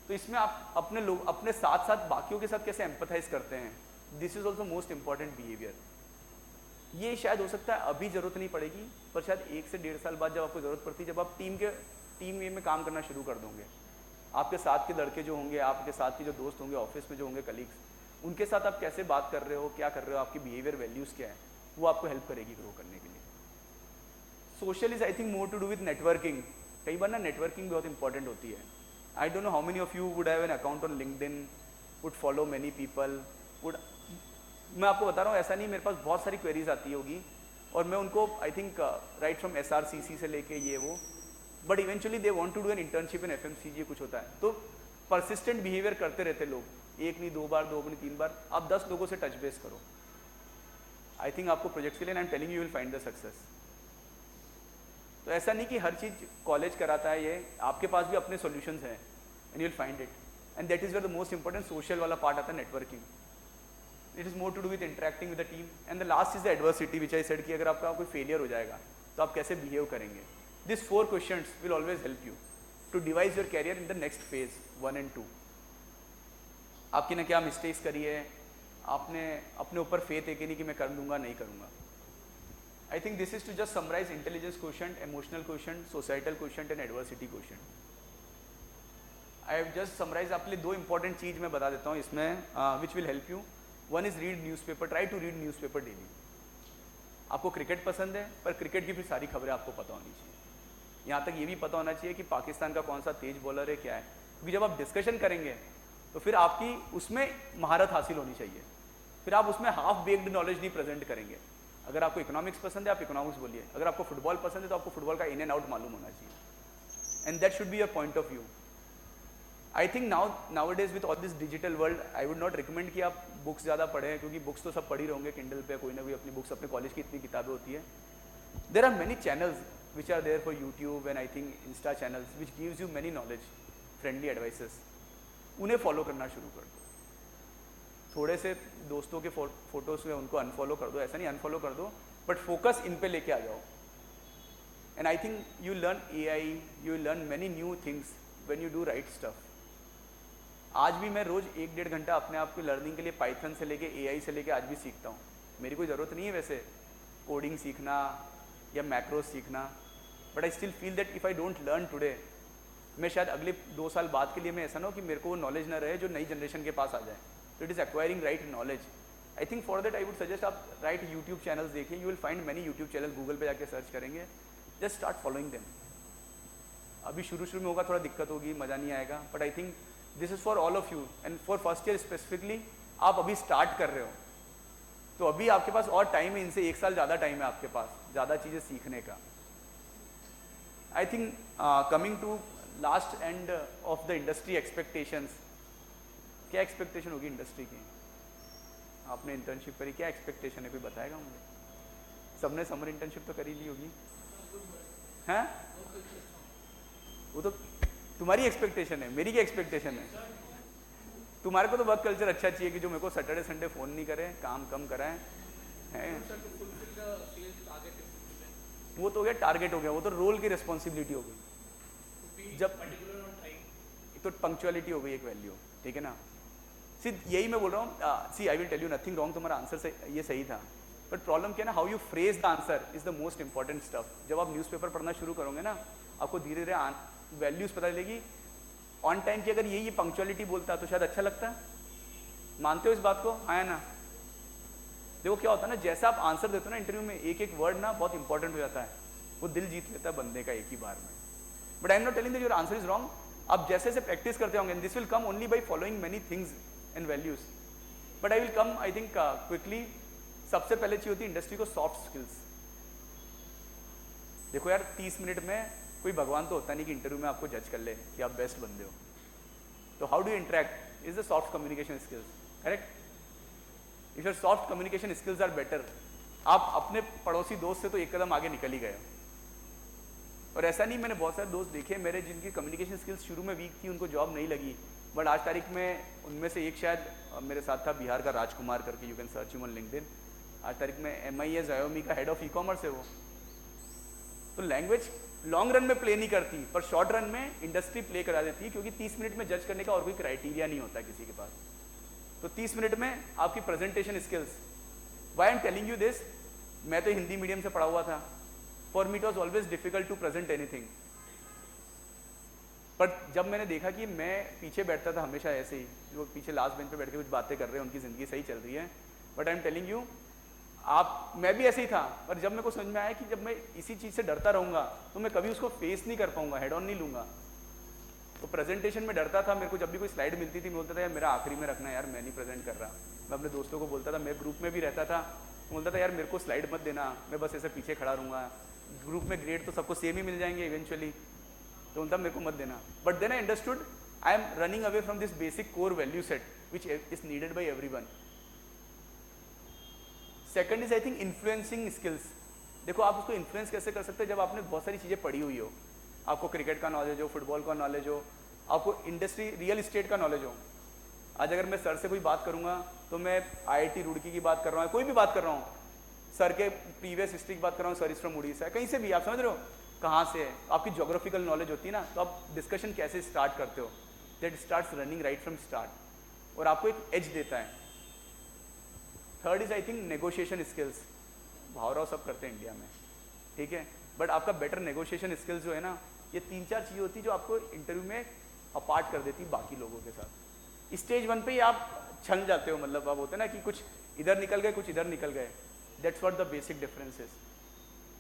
[SPEAKER 2] तो इसमें आप अपने लोग अपने साथ साथ बाकियों के साथ कैसे एम्पथाइज करते हैं, this is also most important behaviour. ये शायद हो सकता है अभी जरूरत नहीं पड़ेगी, पर शायद 1 से 1.5 साल बाद जब आपको जरूरत पड़ती है, जब आप टीम में काम करना शुरू कर दोगे, आपके साथ के लड़के जो होंगे, आपके साथ के जो दोस्त होंगे, ऑफिस में जो होंगे कलीग्स, उनके साथ आप कैसे बात कर रहे हो, क्या कर रहे हो, आपकी बिहेवियर वैल्यूज़ क्या है, वो आपको हेल्प करेगी ग्रो करने के लिए. Social is I think more to do with networking. कई बार ना नेटवर्किंग बहुत इंपॉर्टेंट होती है. I don't know how many of you would have an account on LinkedIn, would follow many people, would, मैं आपको बता रहा हूँ ऐसा नहीं, मेरे पास बहुत सारी क्वेरीज आती होगी और मैं उनको I think right from SRCC से लेके ये वो, but eventually they want to do an internship in FMCG कुछ होता है. तो परसिस्टेंट बिहेवियर करते रहते लोग, 1 नहीं 2 बार, 2 नहीं 3 बार, आप 10 लोगों से टच बेस करो. आई थिंक आपको प्रोजेक्ट्स के लिए आई am telling you will find the success. तो ऐसा नहीं कि हर चीज़ कॉलेज कराता है, ये आपके पास भी अपने सॉल्यूशंस हैं and you will find it. And that is where the most important social वाला पार्ट आता है, networking. It is more to do with interacting with the team. And the last is the adversity which I said कि अगर आपका कोई फेलियर हो जाएगा तो आप कैसे बिहेव करेंगे. This 4 questions will always help you to devise your career in the next phase 1 and 2. आपकी ने क्या मिस्टेक्स करी है, आपने अपने ऊपर फेथ है कि नहीं कि मैं कर लूँगा नहीं करूँगा. I think this is to just summarize intelligence question, emotional question, societal question and adversity question. I have just summarize. आपके लिए 2 इंपॉर्टेंट चीज़ मैं बता देता हूँ इसमें which will help you. One is read newspaper. Try to read newspaper daily. आपको क्रिकेट पसंद है पर क्रिकेट की फिर सारी खबरें आपको पता होनी चाहिए. यहाँ तक ये भी पता होना चाहिए कि पाकिस्तान का कौन सा तेज बॉलर है क्या है, क्योंकि जब आप डिस्कशन करेंगे तो फिर आपकी उसमें महारत हासिल होनी चाहिए. फिर आप उसमें हाफ बेक्ड नॉलेज नहीं प्रेजेंट करेंगे. अगर आपको इकोनॉमिक्स पसंद है आप इकोनॉमिक्स बोलिए, अगर आपको फुटबॉल पसंद है तो आपको फुटबॉल का इन एंड आउट मालूम होना चाहिए. And that should be your point of view. I think now days with all this digital world I would not recommend कि आप बुक्स ज़्यादा पढ़ें, क्योंकि बुक्स तो सब पढ़ ही रहोगे किंडल पे, कोई ना कोई अपनी बुक्स, अपने कॉलेज की इतनी किताबें होती है. There are many channels which are there for YouTube and I think Insta channels which gives you many knowledge, friendly advices. उन्हें फॉलो करना शुरू कर दो. थोड़े से दोस्तों के फोटोज में उनको अनफॉलो कर दो, ऐसा नहीं अनफॉलो कर दो, बट फोकस इन पे लेके आ जाओ. And I think you learn AI, you learn many new things when you do right stuff. आज भी मैं रोज 1-1.5 घंटा अपने आप की लर्निंग के लिए पाइथन से लेके AI से लेके आज भी सीखता हूँ. मेरी कोई ज़रूरत नहीं है वैसे कोडिंग सीखना या मैक्रोस सीखना, but I still feel that if I don't learn today, मैं शायद अगले 2 साल बाद के लिए मैं ऐसा ना हो कि मेरे को वो नॉलेज ना रहे जो नई जनरेशन के पास आ जाए. तो it is acquiring right knowledge. I think for that I would suggest आप राइट यूट्यूब चैनल्स देखिए. You will find many YouTube channel. Google पे जाके सर्च करेंगे, जस्ट स्टार्ट फॉलोइंग देम. अभी शुरू में होगा, थोड़ा दिक्कत होगी, मज़ा नहीं आएगा, but I think this is for all of you and for first year specifically. आप अभी स्टार्ट कर रहे हो तो अभी आपके पास और टाइम है, इनसे 1 साल ज़्यादा टाइम है आपके पास ज़्यादा चीज़ें सीखने का. I think coming to last end of the industry expectations. क्या एक्सपेक्टेशन होगी इंडस्ट्री की? आपने इंटर्नशिप करी, क्या एक्सपेक्टेशन है कोई बताएगा मुझे? सबने समर इंटर्नशिप तो करी ली होगी, हैं? वो तो तुम्हारी एक्सपेक्टेशन है, मेरी क्या एक्सपेक्टेशन है? तुम्हारे को तो वर्क कल्चर अच्छा चाहिए कि जो मेरे को सैटरडे संडे फ़ोन नहीं करे, काम कम कराएं, हैं? वो तो हो गया, टारगेट हो गया, वो तो रोल की रिस्पॉन्सिबिलिटी हो गई. जब तो पंक्चुअलिटी हो गई एक वैल्यू, ठीक है ना. सी यही मैं बोल रहा हूँ. See I will tell you nothing wrong, तुम्हारा आंसर से ये सही था, बट प्रॉब्लम क्या है ना, how you phrase the answer is the most important stuff. जब आप न्यूज़पेपर पढ़ना शुरू करोगे ना, आपको धीरे धीरे वैल्यूज पता चलेगी. ऑन टाइम की अगर ये पंक्चुअलिटी बोलता तो शायद अच्छा लगता. मानते हो इस बात को? हाँ ना. देखो क्या होता है ना, जैसा आप आंसर देते हो ना इंटरव्यू में, एक एक वर्ड ना बहुत इंपॉर्टेंट हो जाता है, वो दिल जीत लेता है बंदे का एक ही बार में. But I am not telling that your answer is wrong. आप जैसे जैसे प्रैक्टिस करते होंगे, this will come only by following many things and values. But I will come I think quickly. सबसे पहले चाहिए होती है इंडस्ट्री को सॉफ्ट स्किल्स. देखो यार 30 मिनट में कोई भगवान तो होता नहीं कि इंटरव्यू में आपको जज कर ले कि आप बेस्ट बंदे हो. तो how do interact is the soft communication skills. Correct. If your soft communication skills are better, आप अपने पड़ोसी दोस्त से तो एक कदम आगे निकल ही गए. और ऐसा नहीं, मैंने बहुत सारे दोस्त देखे मेरे जिनकी कम्युनिकेशन स्किल्स शुरू में वीक थी, उनको जॉब नहीं लगी, बट आज तारीख में उनमें से एक शायद मेरे साथ था, बिहार का राजकुमार करके, you can search him on LinkedIn. आज तारीख में MIA Xiaomi का हेड ऑफ ई कॉमर्स है वो. तो लैंग्वेज लॉन्ग रन में प्ले नहीं करती, पर शॉर्ट रन में इंडस्ट्री प्ले करा देती है, क्योंकि 30 मिनट में जज करने का और कोई क्राइटेरिया नहीं होता किसी के पास. तो 30 मिनट में आपकी presentation skills. Why I am telling you this, मैं तो हिंदी मीडियम से पढ़ा हुआ था. For me it was always difficult to present anything. But जब मैंने देखा कि मैं पीछे बैठता था हमेशा ऐसे ही, जो पीछे लास्ट बेंच पे बैठ के कुछ बातें कर रहे हैं, उनकी ज़िंदगी सही चल रही है, but I am telling you, मैं भी ऐसे ही था. पर जब मेरे को समझ में आया कि जब मैं इसी चीज़ से डरता रहूँगा तो मैं कभी उसको फेस नहीं कर पाऊंगा, हेड ऑन नहीं लूँगा. तो प्रेजेंटेशन में डरता था. मेरे को जब भी कोई स्लाइड मिलती थी, मैं बोलता था यार मेरा आखिरी में रखना, यार मैं नहीं प्रेजेंट कर रहा. मैं अपने दोस्तों को बोलता था, मैं ग्रुप में भी रहता था, बोलता था यार मेरे को स्लाइड मत देना, मैं बस ऐसे पीछे खड़ा रहूँगा, ग्रुप में ग्रेड तो सबको सेम ही मिल जाएंगे इवेंचुअली, तो बोलता मेरे को मत देना. But then I understood I am running away from this basic core value set which is needed by everyone. Second is I think influencing skills. देखो आप उसको इन्फ्लुएंस कैसे कर सकते हैं, जब आपने बहुत सारी चीज़ें पढ़ी हुई हो, आपको क्रिकेट का नॉलेज हो, फुटबॉल का नॉलेज हो, आपको इंडस्ट्री रियल इस्टेट का नॉलेज हो. आज अगर मैं सर से कोई बात करूंगा तो मैं IIT रुड़की की बात कर रहा हूँ, कोई भी बात कर रहा हूँ, सर के प्रीवियस हिस्ट्री की बात कर रहा हूँ, सर इज फ्रॉम उड़ीसा, कहीं से भी, आप समझ रहे हो कहाँ से है, आपकी जोग्राफिकल नॉलेज होती है ना, तो आप डिस्कशन कैसे स्टार्ट करते हो, that starts running right from start. और आपको एक एज देता है। Third is I think negotiation skills, Bhaurao सब करते हैं इंडिया में, ठीक है, बट आपका बेटर नेगोशिएशन स्किल्स जो है ना, ये 3-4 चीज़ें होती है जो आपको इंटरव्यू में अपार्ट कर देती है बाकी लोगों के साथ। स्टेज 1 पे ही आप छन जाते हो, मतलब आप होते हैं ना कि कुछ इधर निकल गए कुछ इधर निकल गए, that's what the basic difference is.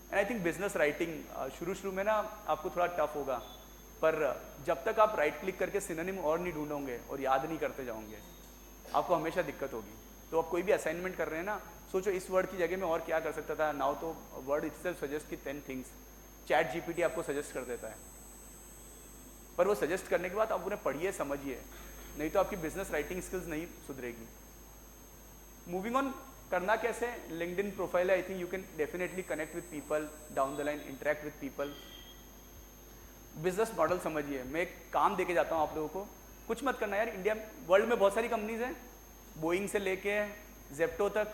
[SPEAKER 2] And I think business writing शुरू में ना आपको थोड़ा टफ होगा, पर जब तक आप राइट क्लिक करके सिनोनिम और नहीं ढूंढोगे और याद नहीं करते जाओगे, आपको हमेशा दिक्कत होगी। तो आप कोई भी असाइनमेंट कर रहे हैं ना, सोचो इस वर्ड की जगह में और क्या कर सकता था। नाउ तो वर्ड इटसेल्फ सजेस्ट की 10 थिंग्स, चैट जीपीटी आपको सजेस्ट कर देता है, पर वो सजेस्ट करने के बाद आप उन्हें पढ़िए समझिए, नहीं तो आपकी बिजनेस राइटिंग स्किल्स नहीं सुधरेगी। मूविंग ऑन, करना कैसे, लिंक्डइन प्रोफाइल है, आई think you can definitely connect with people down the line, interact with people. Business model समझिए, मैं एक काम देके जाता हूँ आप लोगों को, कुछ मत करना यार। इंडिया वर्ल्ड में बहुत सारी कंपनीज हैं, बोइंग से लेके जेप्टो तक,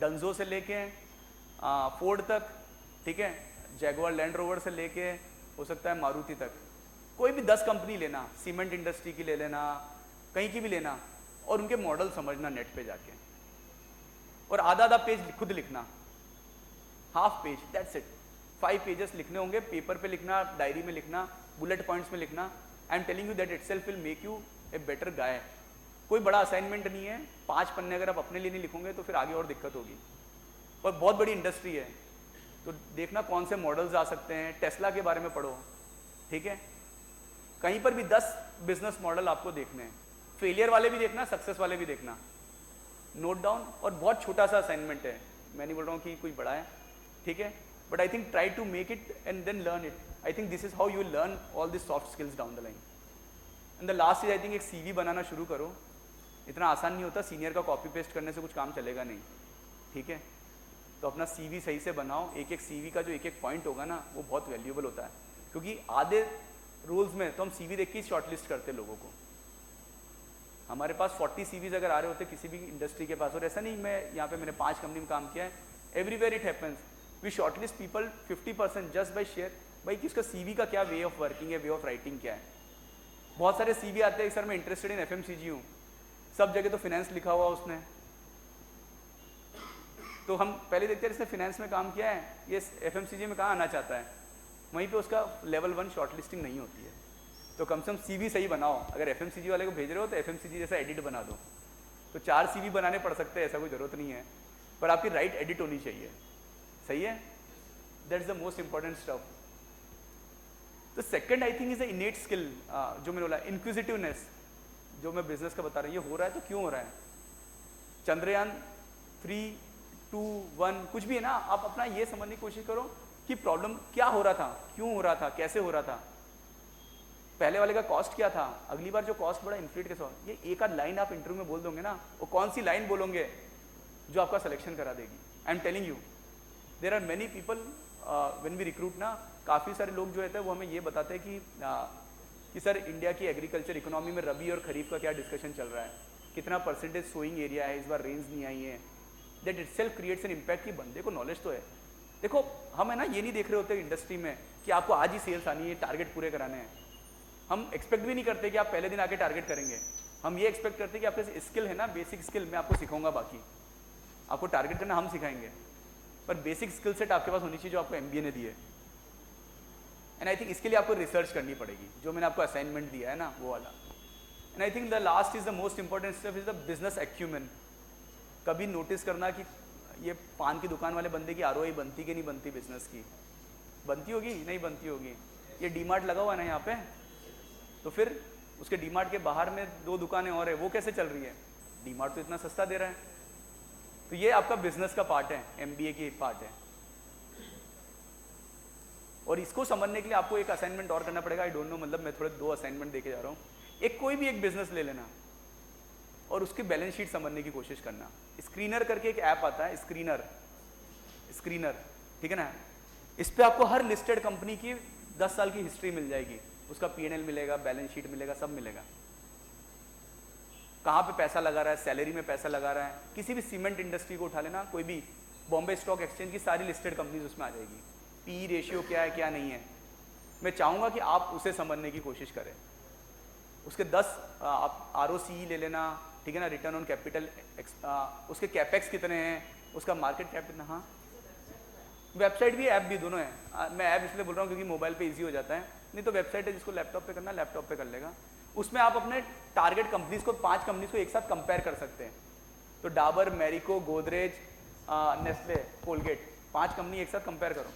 [SPEAKER 2] डंजो से लेके फोर्ड तक, ठीक है, जैगुआर लैंड रोवर से लेके हो सकता है मारुति तक, कोई भी 10 कंपनी लेना, सीमेंट इंडस्ट्री की ले लेना, कहीं की भी लेना, और उनके मॉडल समझना नेट पे जाके, और आधा पेज खुद लिखना, half page, that's it. 5 pages लिखने होंगे, पेपर पे लिखना, डायरी में लिखना, बुलेट पॉइंट्स में लिखना। I am telling you that itself will make you a better guy. कोई बड़ा असाइनमेंट नहीं है, 5 पन्ने अगर आप अपने लिए नहीं लिखोगे तो फिर आगे और दिक्कत होगी। और बहुत बड़ी इंडस्ट्री है, तो देखना कौन से मॉडल्स आ सकते हैं, टेस्ला के बारे में पढ़ो, ठीक है, कहीं पर भी 10 बिजनेस मॉडल आपको देखने हैं, फेलियर वाले भी देखना, सक्सेस वाले भी देखना, नोट डाउन। और बहुत छोटा सा असाइनमेंट है, मैं नहीं बोल रहा हूँ कि कोई बड़ा है, ठीक है, but I think try to make it and then learn it. I think this is how you learn all this soft skills down the line. And the last is I think एक सीवी बनाना शुरू करो, इतना आसान नहीं होता, सीनियर का कॉपी पेस्ट करने से कुछ काम चलेगा नहीं, ठीक है, तो अपना सीवी सही से बनाओ। एक एक सीवी का जो एक एक पॉइंट होगा ना, वो बहुत वैल्यूएबल होता है, क्योंकि आधे रोल्स में तो हम सीवी देख के शॉर्टलिस्ट करते लोगों को। हमारे पास 40 सीवीज अगर आ रहे होते किसी भी इंडस्ट्री के पास, और ऐसा नहीं, मैं यहाँ पे मैंने 5 कंपनी में काम किया है, everywhere it happens, we shortlist people 50% just by share, भाई कि उसका सीवी का क्या वे ऑफ वर्किंग है, वे ऑफ राइटिंग क्या है। बहुत सारे सीवी आते हैं, सर मैं इंटरेस्टेड इन एफएमसीजी हूँ, सब जगह तो फिनेंस लिखा हुआ उसने, तो हम पहले देखते हैं इसने फिनेंस में काम किया है, ये एफएमसीजी में कहाँ आना चाहता है, वहीं पे उसका लेवल 1 शॉर्टलिस्टिंग नहीं होती है। तो कम से कम सीवी सही बनाओ, अगर एफएमसीजी वाले को भेज रहे हो तो एफएमसीजी जैसा एडिट बना दो। तो 4 सीवी बनाने पड़ सकते हैं, ऐसा कोई जरूरत नहीं है, पर आपकी राइट एडिट होनी चाहिए, सही है, that's the most important stuff. तो second I think is a innate skill, जो मैंने बोला इंक्विजिटिवनेस, जो मैं बिजनेस का बता रहा हूँ, ये हो रहा है तो क्यों हो रहा है। चंद्रयान 3, 2, 1 कुछ भी है ना, आप अपना ये समझने की कोशिश करो कि प्रॉब्लम क्या हो रहा था, क्यों हो रहा था, कैसे हो रहा था, पहले वाले का कॉस्ट क्या था, अगली बार जो कॉस्ट बढ़ा इन्फ्लेट कैसे हो। ये एक आध लाइन आप इंटरव्यू में बोल दोगे ना, वो कौन सी लाइन बोलोगे जो आपका सिलेक्शन करा देगी। I am telling you there are many people when we recruit ना, काफ़ी सारे लोग जो रहते हैं वो हमें ये बताते हैं कि सर इंडिया की एग्रीकल्चर इकोनॉमी में रबी और खरीफ का क्या डिस्कशन चल रहा है, कितना परसेंटेज सोइंग एरिया है, इस बार रेंज नहीं आई है। That itself creates an impact कि बंदे को नॉलेज तो है। देखो हम है ना ये नहीं देख रहे होते इंडस्ट्री में कि आपको आज ही सेल्स आनी है, टारगेट पूरे कराने हैं। हम एक्सपेक्ट भी नहीं करते कि आप पहले दिन आके टारगेट करेंगे, हम ये एक्सपेक्ट करते हैं कि आपके स्किल है ना, बेसिक स्किल मैं आपको सिखाऊंगा, बाकी आपको टारगेट करना हम सिखाएंगे, पर बेसिक स्किल सेट आपके पास होनी चाहिए जो आपको एमबीए ने दी है। एंड आई थिंक इसके लिए आपको रिसर्च करनी पड़ेगी, जो मैंने आपको असाइनमेंट दिया है ना वो वाला। And I think the last is the most important step is the business acumen. कभी नोटिस करना कि ये पान की दुकान वाले बंदे की आरओआई बनती कि नहीं बनती, बिजनेस की बनती होगी नहीं बनती होगी। ये डीमार्ट लगा हुआ है ना यहाँ पे, तो फिर उसके डीमार्ट के बाहर में 2 दुकानें और है, वो कैसे चल रही है, डीमार्ट तो इतना सस्ता दे रहा है। तो ये आपका बिजनेस का पार्ट है, एमबीए की एक पार्ट है। और इसको समझने के लिए आपको एक असाइनमेंट और करना पड़ेगा, आई डोंट नो, मतलब मैं थोड़े 2 असाइनमेंट देके जा रहा हूँ। एक कोई भी एक बिजनेस ले लेना और उसकी बैलेंस शीट समझने की कोशिश करना। स्क्रीनर करके एक ऐप आता है, स्क्रीनर, ठीक है ना, इस पे आपको हर लिस्टेड कंपनी की 10 साल की हिस्ट्री मिल जाएगी, उसका पीएनएल मिलेगा, बैलेंस शीट मिलेगा, सब मिलेगा, कहाँ पे पैसा लगा रहा है, सैलरी में पैसा लगा रहा है। किसी भी सीमेंट इंडस्ट्री को उठा लेना, कोई भी बॉम्बे स्टॉक एक्सचेंज की सारी लिस्टेड कंपनीज उसमें आ जाएगी, पी रेशियो क्या है क्या नहीं है। मैं चाहूँगा कि आप उसे समझने की कोशिश करें। उसके 10 आप आरओसीई ले लेना, ठीक है ना, रिटर्न ऑन कैपिटल, उसके कैपेक्स कितने हैं, उसका मार्केट कैप कितना, हाँ वेबसाइट भी ऐप भी दोनों है। मैं ऐप इसलिए बोल रहा हूँ क्योंकि मोबाइल पे इजी हो जाता है, नहीं तो वेबसाइट है जिसको लैपटॉप पे करना लैपटॉप पे कर लेगा। उसमें आप अपने टारगेट कंपनीज को 5 कंपनीज को एक साथ कंपेयर कर सकते हैं। तो Dabur, Marico, Godrej, Nestle, Colgate, 5 company एक साथ कंपेयर करो,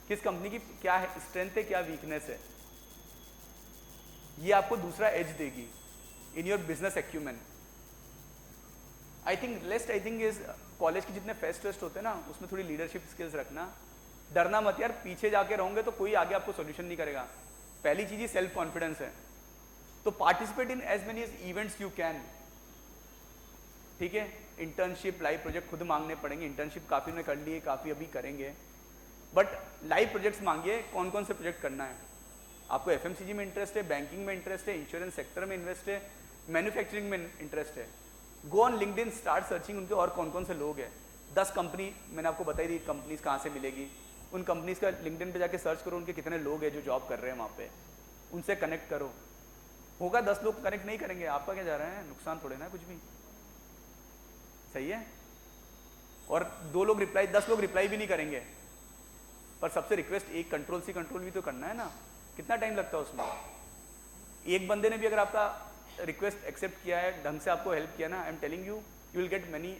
[SPEAKER 2] किस कंपनी की क्या है स्ट्रेंथ है, क्या वीकनेस है। ये आपको दूसरा एज देगी in your business acumen. I think last I think is college के जितने फेस्ट वेस्ट होते हैं ना, उसमें थोड़ी लीडरशिप स्किल्स रखना। डरना मत यार, पीछे जाके रहोगे तो कोई आगे आपको सोल्यूशन नहीं करेगा। पहली चीज ही सेल्फ कॉन्फिडेंस है। तो participate in as many events you can, ठीक है। इंटर्नशिप, लाइव प्रोजेक्ट खुद मांगने पड़ेंगे। इंटर्नशिप काफ़ी ने कर लिए, काफ़ी अभी करेंगे, बट लाइव प्रोजेक्ट्स मांगिए। कौन कौन से प्रोजेक्ट करना है आपको? एफएमसीजी में इंटरेस्ट है, बैंकिंग में इंटरेस्ट है, इंश्योरेंस सेक्टर में इंटरेस्ट है, मैन्युफैक्चरिंग में इंटरेस्ट है, go on LinkedIn, start searching उनके और कौन कौन से लोग हैं। 10 कंपनी मैंने आपको बताई दी कंपनीज कहाँ से मिलेगी, उन कंपनीज का लिंक्डइन पे जाके सर्च करो, उनके कितने लोग हैं जो जॉब कर रहे हैं वहाँ पे, उनसे कनेक्ट करो। होगा 10 लोग कनेक्ट नहीं करेंगे, आपका क्या जा रहा है, नुकसान थोड़े ना कुछ भी, सही है। और 2 लोग रिप्लाई, 10 लोग रिप्लाई भी नहीं करेंगे, पर सबसे रिक्वेस्ट एक कंट्रोल सी कंट्रोल भी तो करना है ना। कितना टाइम लगता है उसमें? एक बंदे ने भी अगर आपका रिक्वेस्ट एक्सेप्ट किया है, ढंग से आपको हेल्प किया ना, आई am telling you you will get many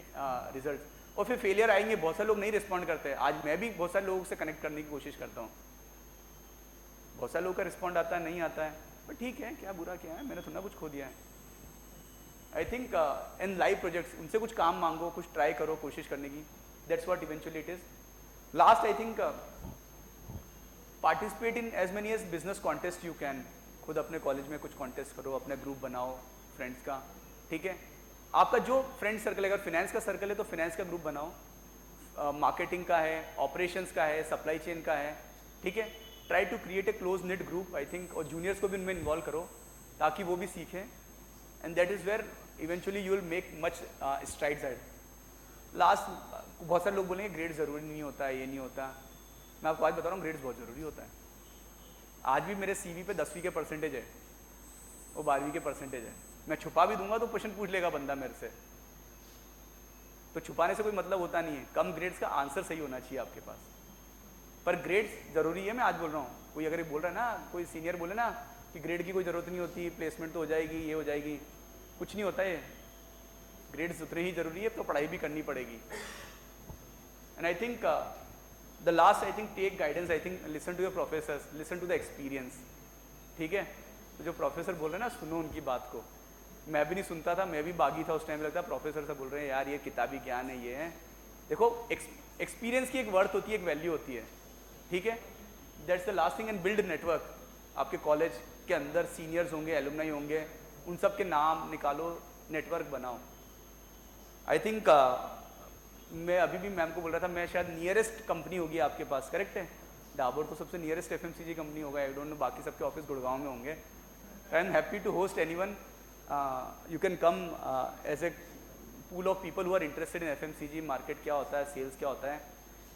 [SPEAKER 2] result. और फिर फेलियर आएंगे, बहुत सारे लोग नहीं रिस्पॉन्ड करते हैं। आज मैं भी बहुत सारे लोगों से कनेक्ट करने की कोशिश करता हूँ, बहुत सारे लोगों का रिस्पॉन्ड आता है, नहीं आता है, पर ठीक है, क्या बुरा क्या है, मैंने थोड़ा कुछ खो दिया है। I think in live projects उनसे कुछ काम मांगो, कुछ ट्राई करो, कोशिश करने की, that's what eventually it is. Last I think participate in as many as business contest you can. खुद अपने कॉलेज में कुछ कॉन्टेस्ट करो, अपने ग्रुप बनाओ फ्रेंड्स का, ठीक है। आपका जो फ्रेंड सर्कल है, अगर फिनेंस का सर्कल है तो फिनेंस का ग्रुप बनाओ, मार्केटिंग का है, ऑपरेशंस का है, सप्लाई चेन का है, ठीक है। Try to create a close knit group I think, और जूनियर्स को भी उनमें इन्वॉल्व करो ताकि वो भी सीखें, and that is where eventually you will make much strides ahead. Last, बहुत सारे लोग बोलेंगे ग्रेड ज़रूरी नहीं होता है, ये नहीं होता। मैं आपको आज बता रहा हूँ, ग्रेड्स बहुत ज़रूरी होता है। आज भी मेरे CV पे 10वीं के परसेंटेज है, वो 12वीं के परसेंटेज है। मैं छुपा भी दूंगा तो क्वेश्चन पूछ लेगा बंदा मेरे से, तो छुपाने से कोई मतलब होता नहीं है। कम ग्रेड्स का आंसर सही होना चाहिए आपके पास, पर ग्रेड्स ज़रूरी है। मैं आज बोल रहा हूँ, कोई अगर बोल रहा है ना, कोई सीनियर बोले ना कि ग्रेड की कोई ज़रूरत नहीं होती, प्लेसमेंट तो हो जाएगी, ये हो जाएगी, कुछ नहीं होता है। ग्रेड्स उतने ही ज़रूरी है, तो पढ़ाई भी करनी पड़ेगी। And I think the last I think take guidance, I think listen to your professors, listen to the experience, ठीक है। तो जो प्रोफेसर बोल रहे हैं ना, सुनो उनकी बात को। मैं भी नहीं सुनता था, मैं भी बागी था उस टाइम, लगता प्रोफेसर से बोल रहे हैं यार ये किताबी ज्ञान है, ये है। देखो एक्सपीरियंस की एक वर्थ होती है, एक वैल्यू होती है, ठीक है। That's the last thing. And build network. आपके कॉलेज के अंदर सीनियर्स होंगे, एलुमनाई होंगे, उन सब के नाम निकालो, नेटवर्क बनाओ। आई थिंक मैं अभी भी मैम को बोल रहा था, मैं शायद नियरेस्ट कंपनी होगी आपके पास, करेक्ट है। डाबर तो सबसे नियरेस्ट FMCG कंपनी होगा, आई डोंट नो बाकी सबके ऑफिस गुड़गांव में होंगे। I am happy to host anyone, you can come as a pool of people who are interested in FMCG। Market क्या होता है, सेल्स क्या होता है,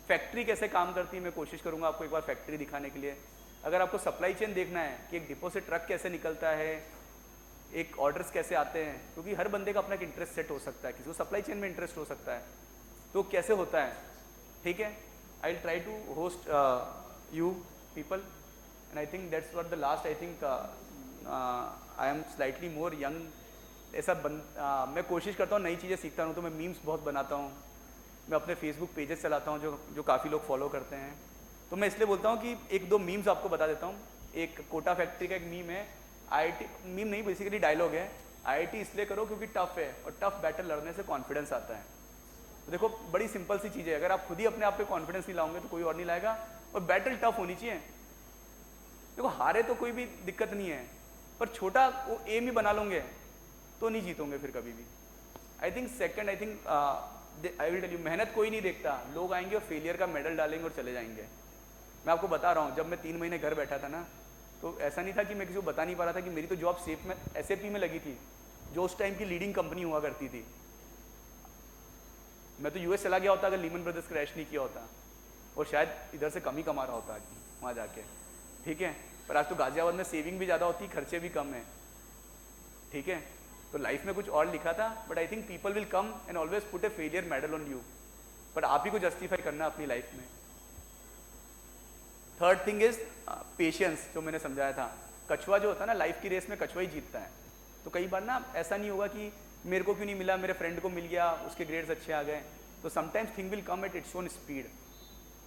[SPEAKER 2] फैक्ट्री कैसे काम करती है, मैं कोशिश करूँगा आपको एक बार फैक्ट्री दिखाने के लिए। अगर आपको सप्लाई चेन देखना है कि एक डिपो से ट्रक कैसे निकलता है, एक ऑर्डर्स कैसे आते हैं, क्योंकि हर बंदे का अपना एक इंटरेस्ट सेट हो सकता है, किसी को सप्लाई चेन में इंटरेस्ट हो सकता है, तो कैसे होता है, ठीक है। I will try to host you people, and I think that's what the last. I think I am slightly more young. ऐसा मैं कोशिश करता हूँ नई चीज़ें सीखता हूँ, तो मैं मीम्स बहुत बनाता हूँ, मैं अपने फेसबुक पेजेस चलाता हूँ जो काफ़ी लोग फॉलो करते हैं। तो मैं इसलिए बोलता हूँ कि 1-2 मीम्स आपको बता देता हूँ। एक कोटा फैक्ट्री का एक मीम है, IIT मीम नहीं, बेसिकली डायलॉग है, IIT इसलिए करो क्योंकि टफ है, और टफ बैटल लड़ने से कॉन्फिडेंस आता है। तो देखो बड़ी सिंपल सी चीज़ है, अगर आप खुद ही अपने आप पे कॉन्फिडेंस नहीं लाओगे तो कोई और नहीं लाएगा, और बैटल टफ होनी चाहिए। देखो हारे तो कोई भी दिक्कत नहीं है, पर छोटा वो एम ही बना लोगे तो नहीं जीतोगे फिर कभी भी। I think second, I think I will tell you, मेहनत कोई नहीं देखता, लोग आएंगे और फेलियर का मेडल डालेंगे और चले जाएंगे। मैं आपको बता रहा हूँ, जब मैं 3 महीने घर बैठा था ना, तो ऐसा नहीं था कि मैं किसी को बता नहीं पा रहा था कि मेरी तो जॉब SAP में लगी थी, जो उस टाइम की लीडिंग कंपनी हुआ करती थी। मैं तो US चला गया होता अगर लीमन ब्रदर्स क्रैश नहीं किया होता, और शायद इधर से कम ही कमा रहा होता आज वहाँ जाके, ठीक है। पर आज तो गाजियाबाद में सेविंग भी ज़्यादा होती, खर्चे भी कम है, ठीक है। तो लाइफ में कुछ और लिखा था, but I think people will come and always put A failure medal on you, but आप ही को जस्टिफाई करना अपनी लाइफ में। थर्ड थिंग इज पेशेंस, जो मैंने समझाया था। कछुआ जो होता है ना, लाइफ की रेस में कछुआ ही जीतता है। तो कई बार ना ऐसा नहीं होगा कि मेरे को क्यों नहीं मिला, मेरे फ्रेंड को मिल गया, उसके ग्रेड्स अच्छे आ गए। तो sometimes thing will come at its own speed.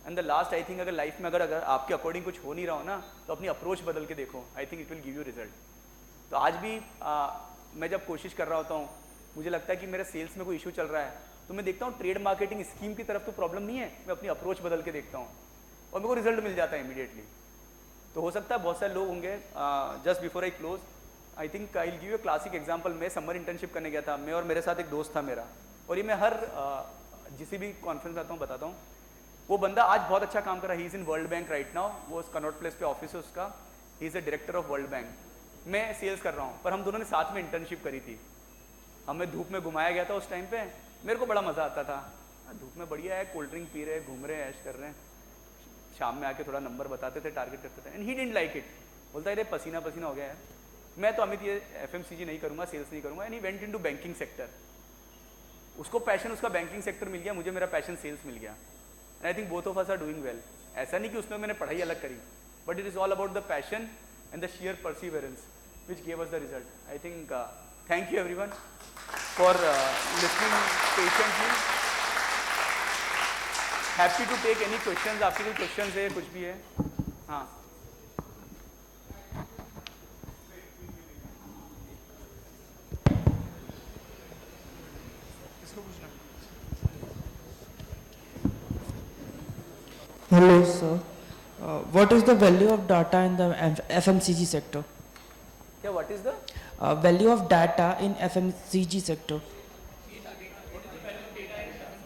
[SPEAKER 2] And the last I think, अगर लाइफ में अगर आपके अकॉर्डिंग कुछ हो नहीं रहा हो ना, तो अपनी अप्रोच बदल के देखो, आई think it will give you result. तो आज भी मैं जब कोशिश कर रहा होता हूँ, मुझे लगता है कि मेरे सेल्स में कोई इशू चल रहा है, तो मैं देखता हूँ ट्रेड मार्केटिंग स्कीम की तरफ तो प्रॉब्लम नहीं है, मैं अपनी अप्रोच बदल के देखता हूँ और मेरे को रिजल्ट मिल जाता है इमीडिएटली। तो हो सकता है बहुत सारे लोग होंगे। Just before I close, I think I will give you classic example. मैं समर इंटर्नशिप करने गया था, मैं और मेरे साथ एक दोस्त था मेरा, और ये मैं हर जिस भी कॉन्फ्रेंस आता हूँ बताता हूँ। वो बंदा आज बहुत अच्छा काम कर रहा है, he is in world bank right now, वो कनॉट प्लेस पे ऑफिस है उसका, he is a director of world bank. मैं सेल्स कर रहा हूँ, पर हम दोनों ने साथ में इंटर्नशिप करी थी। हमें धूप में घुमाया गया था उस टाइम पे, मेरे को बड़ा मजा आता था, धूप में बढ़िया है, कोल्ड ड्रिंक पी रहे, घूम रहे हैं, ऐश कर रहे हैं। शाम में आके थोड़ा नंबर बताते थे, टारगेट करते थे, and he didn't like it. बोलता है पसीना पसीना हो गया है, मैं तो अमित ये FMCG नहीं करूंगा, सेल्स नहीं करूंगा। And he went into banking sector. उसको पैशन उसका बैंकिंग सेक्टर मिल गया, मुझे मेरा पैशन सेल्स मिल गया। And I think both of us are doing well. ऐसा नहीं कि उसमें मैंने पढ़ाई अलग करी, but it is all about the passion and the sheer perseverance which gave us the result. I think thank you everyone for listening patiently. Happy to take any questions. आपके कोई questions है, कुछ भी है? हाँ।
[SPEAKER 4] Hello, sir. What is the value of data in the FMCG sector?
[SPEAKER 2] क्या what is the
[SPEAKER 4] Value of data in FMCG sector.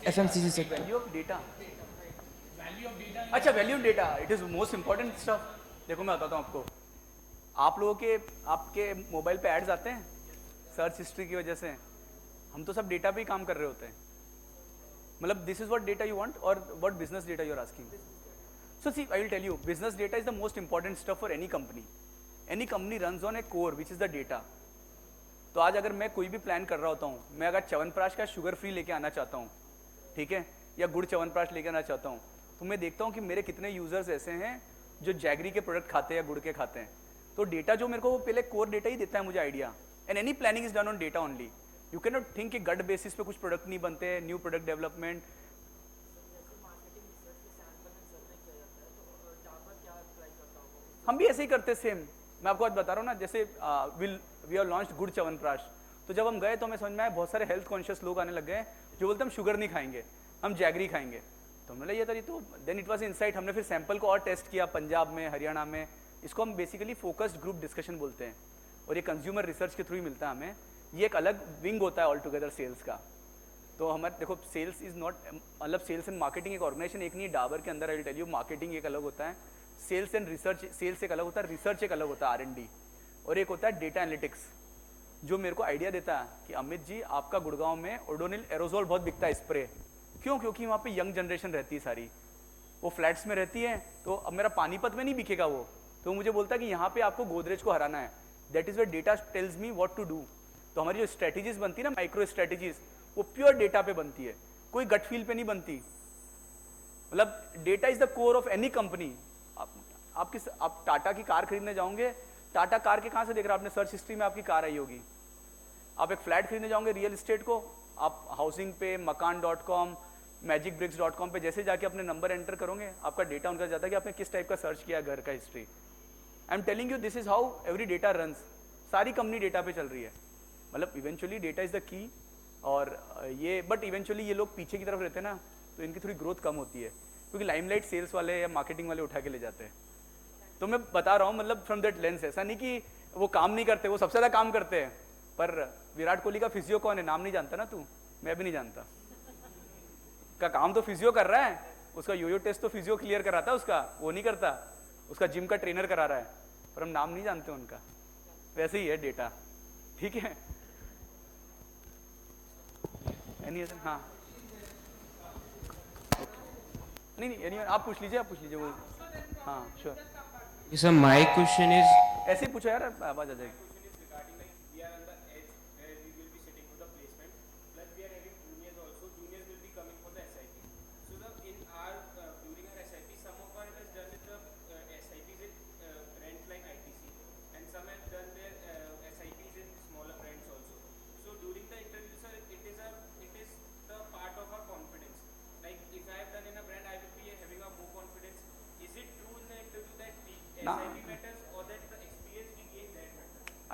[SPEAKER 4] FMCG sector.
[SPEAKER 2] value of data? अच्छा, value of data, it is most important stuff. देखो मैं बताता हूँ आपको, आप लोगों के आपके मोबाइल पे एड्स आते हैं सर्च हिस्ट्री की वजह से, हम तो सब डेटा पे ही काम कर रहे होते हैं। मतलब this is what data you want और what business data you are asking. So see I will tell you, business data is the most important stuff for any company. Any company runs on a core which is the data. तो आज अगर मैं कोई भी प्लान कर रहा होता हूँ, मैं अगर च्यवनप्राश का शुगर फ्री लेके आना चाहता हूँ, ठीक है, या गुड़ च्यवनप्राश लेके आना चाहता हूँ, तो मैं देखता हूँ कि मेरे कितने यूजर्स ऐसे हैं जो जैगरी के प्रोडक्ट खाते हैं या गुड़ के खाते हैं। तो डेटा जो मेरे को वो पहले कोर डेटा ही देता है मुझे idea. And any planning is done on data only. You can not think कि गट बेसिस पे कुछ प्रोडक्ट नहीं बनते, न्यू प्रोडक्ट डेवलपमेंट। हम भी ऐसे ही करते सेम। मैं आपको आज बता रहा हूँ ना, जैसे वी आर लॉन्च्ड गुड़ च्यवनप्राश, तो जब हम गए तो हमें समझ में आया बहुत सारे हेल्थ कॉन्शियस लोग आने लग गए जो बोलते हम शुगर नहीं खाएंगे, हम जैगरी खाएंगे। तो हमने ये तरी तो देन इट वाज इनसाइट। हमने फिर सैंपल को और टेस्ट किया पंजाब में, हरियाणा में। इसको हम बेसिकली फोकस्ड ग्रुप डिस्कशन बोलते हैं, और ये कंज्यूमर रिसर्च के थ्रू ही मिलता है हमें। ये एक अलग विंग होता है ऑल टुगेदर सेल्स का। तो हमारे देखो सेल्स इज नॉट, मतलब सेल्स एंड मार्केटिंग एक ऑर्गेनाइजेशन एक नहीं, डाबर के अंदर I will tell you, marketing एक अलग होता है, सेल्स एंड रिसर्च, सेल्स एक अलग होता है, रिसर्च एक अलग होता है R&D, और एक होता है डेटा एनालिटिक्स, जो मेरे को आइडिया देता है कि अमित जी आपका गुड़गांव में ओडोनिल एरोजोल बहुत बिकता है स्प्रे, क्यों? क्योंकि वहाँ पे यंग जनरेशन रहती है सारी, वो फ्लैट्स में रहती है। तो अब मेरा पानीपत में नहीं बिकेगा वो, तो मुझे बोलता है कि यहाँ पे आपको गोदरेज को हराना है। That is where data tells me what to do. तो हमारी जो स्ट्रेटेजीज बनती है ना, माइक्रो स्ट्रेटेजीज, वो प्योर डेटा पे बनती है, कोई गट फील पे नहीं बनती। मतलब data is the core of any company. आप टाटा की कार खरीदने जाओगे, टाटा कार के कहाँ से देख रहे हैं आपने? सर्च हिस्ट्री में आपकी कार आई होगी। आप एक फ्लैट खरीदने जाओगे रियल एस्टेट को, आप हाउसिंग पे, मकान.com, magicbricks.com पे जैसे जाके अपने नंबर एंटर करोगे, आपका डेटा उनका जाता है कि आपने किस टाइप का सर्च किया घर का history. I am telling you this is how every data runs. सारी कंपनी डेटा पे चल रही है। मतलब eventually data is the key. और ये बट इवेंचुअली ये लोग पीछे की तरफ रहते हैं ना, तो इनकी थोड़ी ग्रोथ कम होती है, क्योंकि लाइमलाइट सेल्स वाले या मार्केटिंग वाले उठा के ले जाते हैं। तो मैं बता रहा हूँ, मतलब फ्रॉम दैट लेंस, ऐसा नहीं कि वो काम नहीं करते, वो सबसे ज़्यादा काम करते हैं। पर विराट कोहली का फिजियो कौन है? नाम नहीं जानता ना तू, मैं भी नहीं जानता। का काम तो फिजियो कर रहा है, उसका योयो टेस्ट तो फिजियो क्लियर कराता है उसका, वो नहीं करता, उसका जिम का ट्रेनर करा रहा है, पर हम नाम नहीं जानते उनका। वैसे ही है डेटा, ठीक है। Any other? हाँ नहीं, आप पूछ लीजिए वो। हाँ sure.
[SPEAKER 5] Sir, my question is,
[SPEAKER 2] ऐसे ही पूछो यार, आवाज आ जाएगी।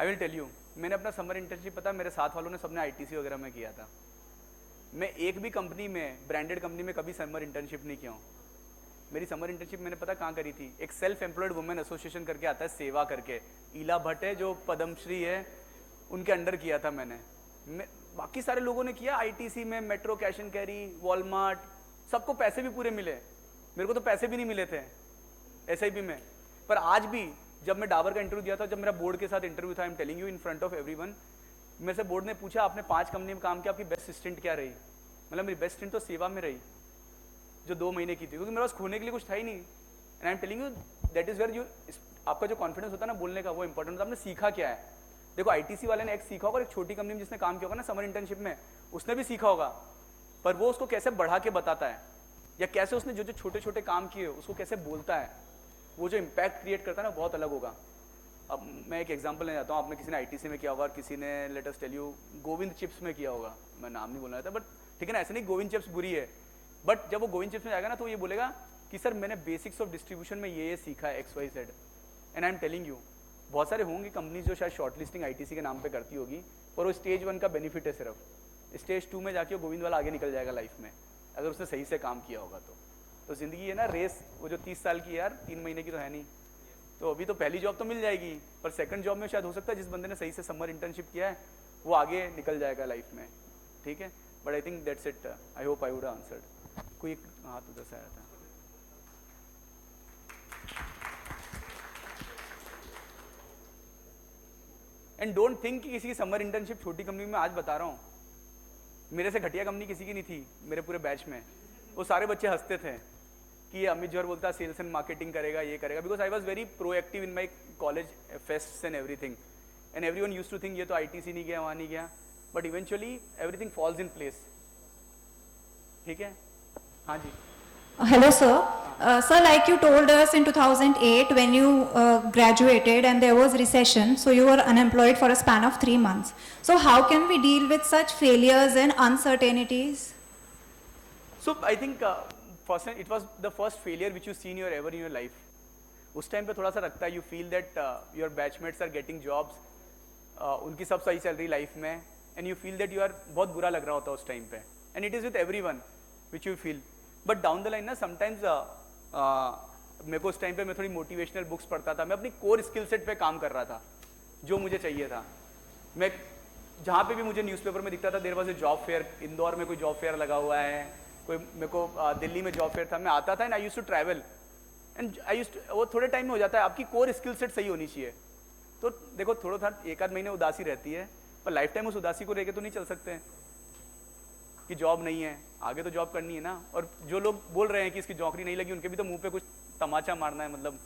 [SPEAKER 2] आई विल टेल यू, मैंने अपना समर इंटर्नशिप पता मेरे साथ वालों ने सबने आईटीसी वगैरह में किया था। मैं एक भी कंपनी में, ब्रांडेड कंपनी में कभी समर इंटर्नशिप नहीं किया हूँ। मेरी समर इंटर्नशिप मैंने पता कहाँ करी थी, एक सेल्फ एम्प्लॉयड वुमेन एसोसिएशन करके आता है, सेवा करके, ईला भट्ट है जो पद्मश्री है, उनके अंडर किया था मैंने। बाकी सारे लोगों ने किया आईटीसी में, metro, cash and carry, Walmart, सबको पैसे भी पूरे मिले, मेरे को तो पैसे भी नहीं मिले थे एसआईपी में। पर आज भी जब मैं डाबर का इंटरव्यू दिया था, जब मेरा बोर्ड के साथ इंटरव्यू था, आई am telling you in front of everyone, मेरे से बोर्ड ने पूछा आपने 5 कंपनी में काम किया, आपकी बेस्ट स्टिंट क्या रही? मतलब मेरी बेस्ट स्टिंट तो सेवा में रही, जो 2 महीने की थी, क्योंकि मेरे पास खोने के लिए कुछ था ही नहीं। And I am telling you that is where you, आपका जो कॉन्फिडेंस होता है ना बोलने का, वो इंपॉर्टेंट होता है। आपने सीखा क्या है? देखो आईटीसी वाले ने एक सीखा होगा, एक छोटी कंपनी में जिसने काम किया होगा ना समर इंटर्नशिप में, उसने भी सीखा होगा, पर वो उसको कैसे बढ़ा के बताता है, या कैसे उसने जो जो छोटे छोटे काम किए उसको कैसे बोलता है, वो जो इम्पैक्ट क्रिएट करता है ना, बहुत अलग होगा। अब मैं एक एग्जांपल ले जाता हूँ, आपने किसी ने आईटीसी में किया होगा, किसी ने let us tell you Govind chips में किया होगा, मैं नाम नहीं बोलना था, बट ठीक है ना, ऐसे नहीं गोविंद चिप्स बुरी है, बट जब वो गोविंद चिप्स में जाएगा ना तो ये बोलेगा कि सर मैंने बेसिक्स ऑफ डिस्ट्रीब्यूशन में ये सीखा है XYZ। And I am telling you, बहुत सारे होंगे कंपनीज जो शायद शॉर्टलिस्टिंग आईटीसी के नाम पे करती होगी, पर वो स्टेज 1 का बेनिफिट है सिर्फ, स्टेज 2 में जाके गोविंद वाला आगे निकल जाएगा लाइफ में, अगर उसने सही से काम किया होगा तो जिंदगी है ना रेस, वो जो 30 साल की है यार, 3 महीने की तो है नहीं। तो अभी तो पहली जॉब तो मिल जाएगी, पर सेकंड जॉब में शायद हो सकता है जिस बंदे ने सही से समर इंटर्नशिप किया है वो आगे निकल जाएगा लाइफ में, ठीक है। But I think that's it, I hope I would answered. कोई एक हाथ उधर से आया था। एंड डोंट थिंक कि किसी की समर इंटर्नशिप छोटी कंपनी में, आज बता रहा हूँ मेरे से घटिया कंपनी किसी की नहीं थी मेरे पूरे बैच में। वो सारे बच्चे हंसते थे कि ये अमित जौहर बोलता सेल्स एंड मार्केटिंग करेगा, ये करेगा, because I was very proactive in my college fests and everything, and everyone used to think ये तो आईटीसी नहीं गया, वहाँ नहीं गया, but eventually everything falls in place, ठीक है। हाँ जी।
[SPEAKER 5] Hello, sir. Sir, like you told us in 2008 when you graduated and there was recession, so you were unemployed for a span of 3 months. So how can we deal with such failures and uncertainties?
[SPEAKER 2] So I think first it was the first failure which you seen ever in your life. उस टाइम पे थोड़ा सा लगता है, you feel that your batchmates are getting jobs, उनकी सब सही चल रही लाइफ में, and you feel that you are बहुत बुरा लग रहा होता है उस टाइम पे, and it is with everyone which you feel. But down the line ना समटाइम्स मेरे को उस टाइम पे मैं थोड़ी मोटिवेशनल बुक्स पढ़ता था, मैं अपनी कोर स्किल सेट पे काम कर रहा था जो मुझे चाहिए था। मैं जहाँ पे भी मुझे न्यूज़पेपर में दिखता था there was a job fair, Indore में कोई जॉब फेयर लगा हुआ है, कोई मेरे को दिल्ली में जॉब फेयर था, मैं आता था and I used to travel and I used, वो थोड़े टाइम में हो जाता है, आपकी कोर स्किल सेट सही होनी चाहिए। तो देखो थोड़ा था 1 आध महीने उदासी रहती है, पर लाइफ टाइम उस उदासी को लेकर तो नहीं चल सकते कि जॉब नहीं है, आगे तो जॉब करनी है ना। और जो लोग बोल रहे हैं कि इसकी नौकरी नहीं लगी, उनके भी तो मुंह पे कुछ तमाचा मारना है, मतलब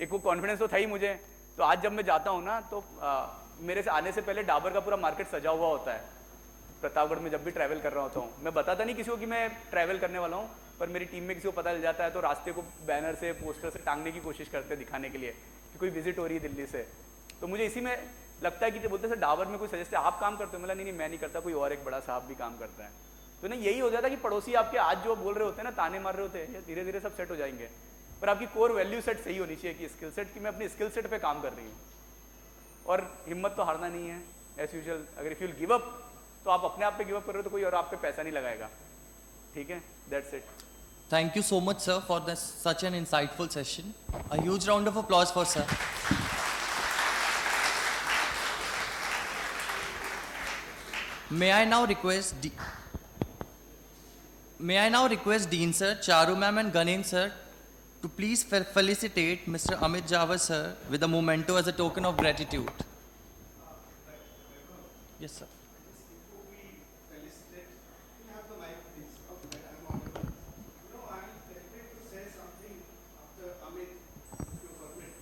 [SPEAKER 2] एक वो कॉन्फिडेंस तो था ही मुझे। तो आज जब मैं जाता हूँ ना तो मेरे से आने से पहले डाबर का पूरा मार्केट सजा हुआ होता है प्रतापगढ़ में, जब भी ट्रैवल कर रहा होता हूँ। मैं बताता नहीं किसी को कि मैं ट्रैवल करने वाला हूँ, पर मेरी टीम में किसी को पता चल जाता है तो रास्ते को बैनर से, पोस्टर से टांगने की कोशिश करते हैं दिखाने के लिए कि कोई विजिट हो रही है दिल्ली से। तो मुझे इसी में लगता है कि जब बोलते हैं डाबर में कोई सजेस्ट है, आप काम करते हो, मतलब नहीं मैं नहीं करता, कोई और एक बड़ा साहब भी काम करता है। तो ना यही हो जाता है कि पड़ोसी आपके आज जो बोल रहे होते हैं ना, ताने मार रहे होते हैं, धीरे धीरे सब सेट हो जाएंगे, पर आपकी कोर वैल्यू सेट सही होनी चाहिए कि स्किल सेट, कि मैं अपनी स्किल सेट पे काम कर रही हूँ। और हिम्मत तो हारना नहीं है एज यूजुअल। अगर इफ यू गिव अप तो आप अपने आप पे गिव अप कर रहे हो तो कोई और आप पे पैसा नहीं लगाएगा, ठीक है। That's it.
[SPEAKER 1] Thank you so much, sir, for this such an insightful session. A huge round of applause for sir. May I now request Dean sir, Charu ma'am and Ganen sir to please felicitate Mr. Amit Jawar sir with a memento as a token of gratitude. Yes, sir.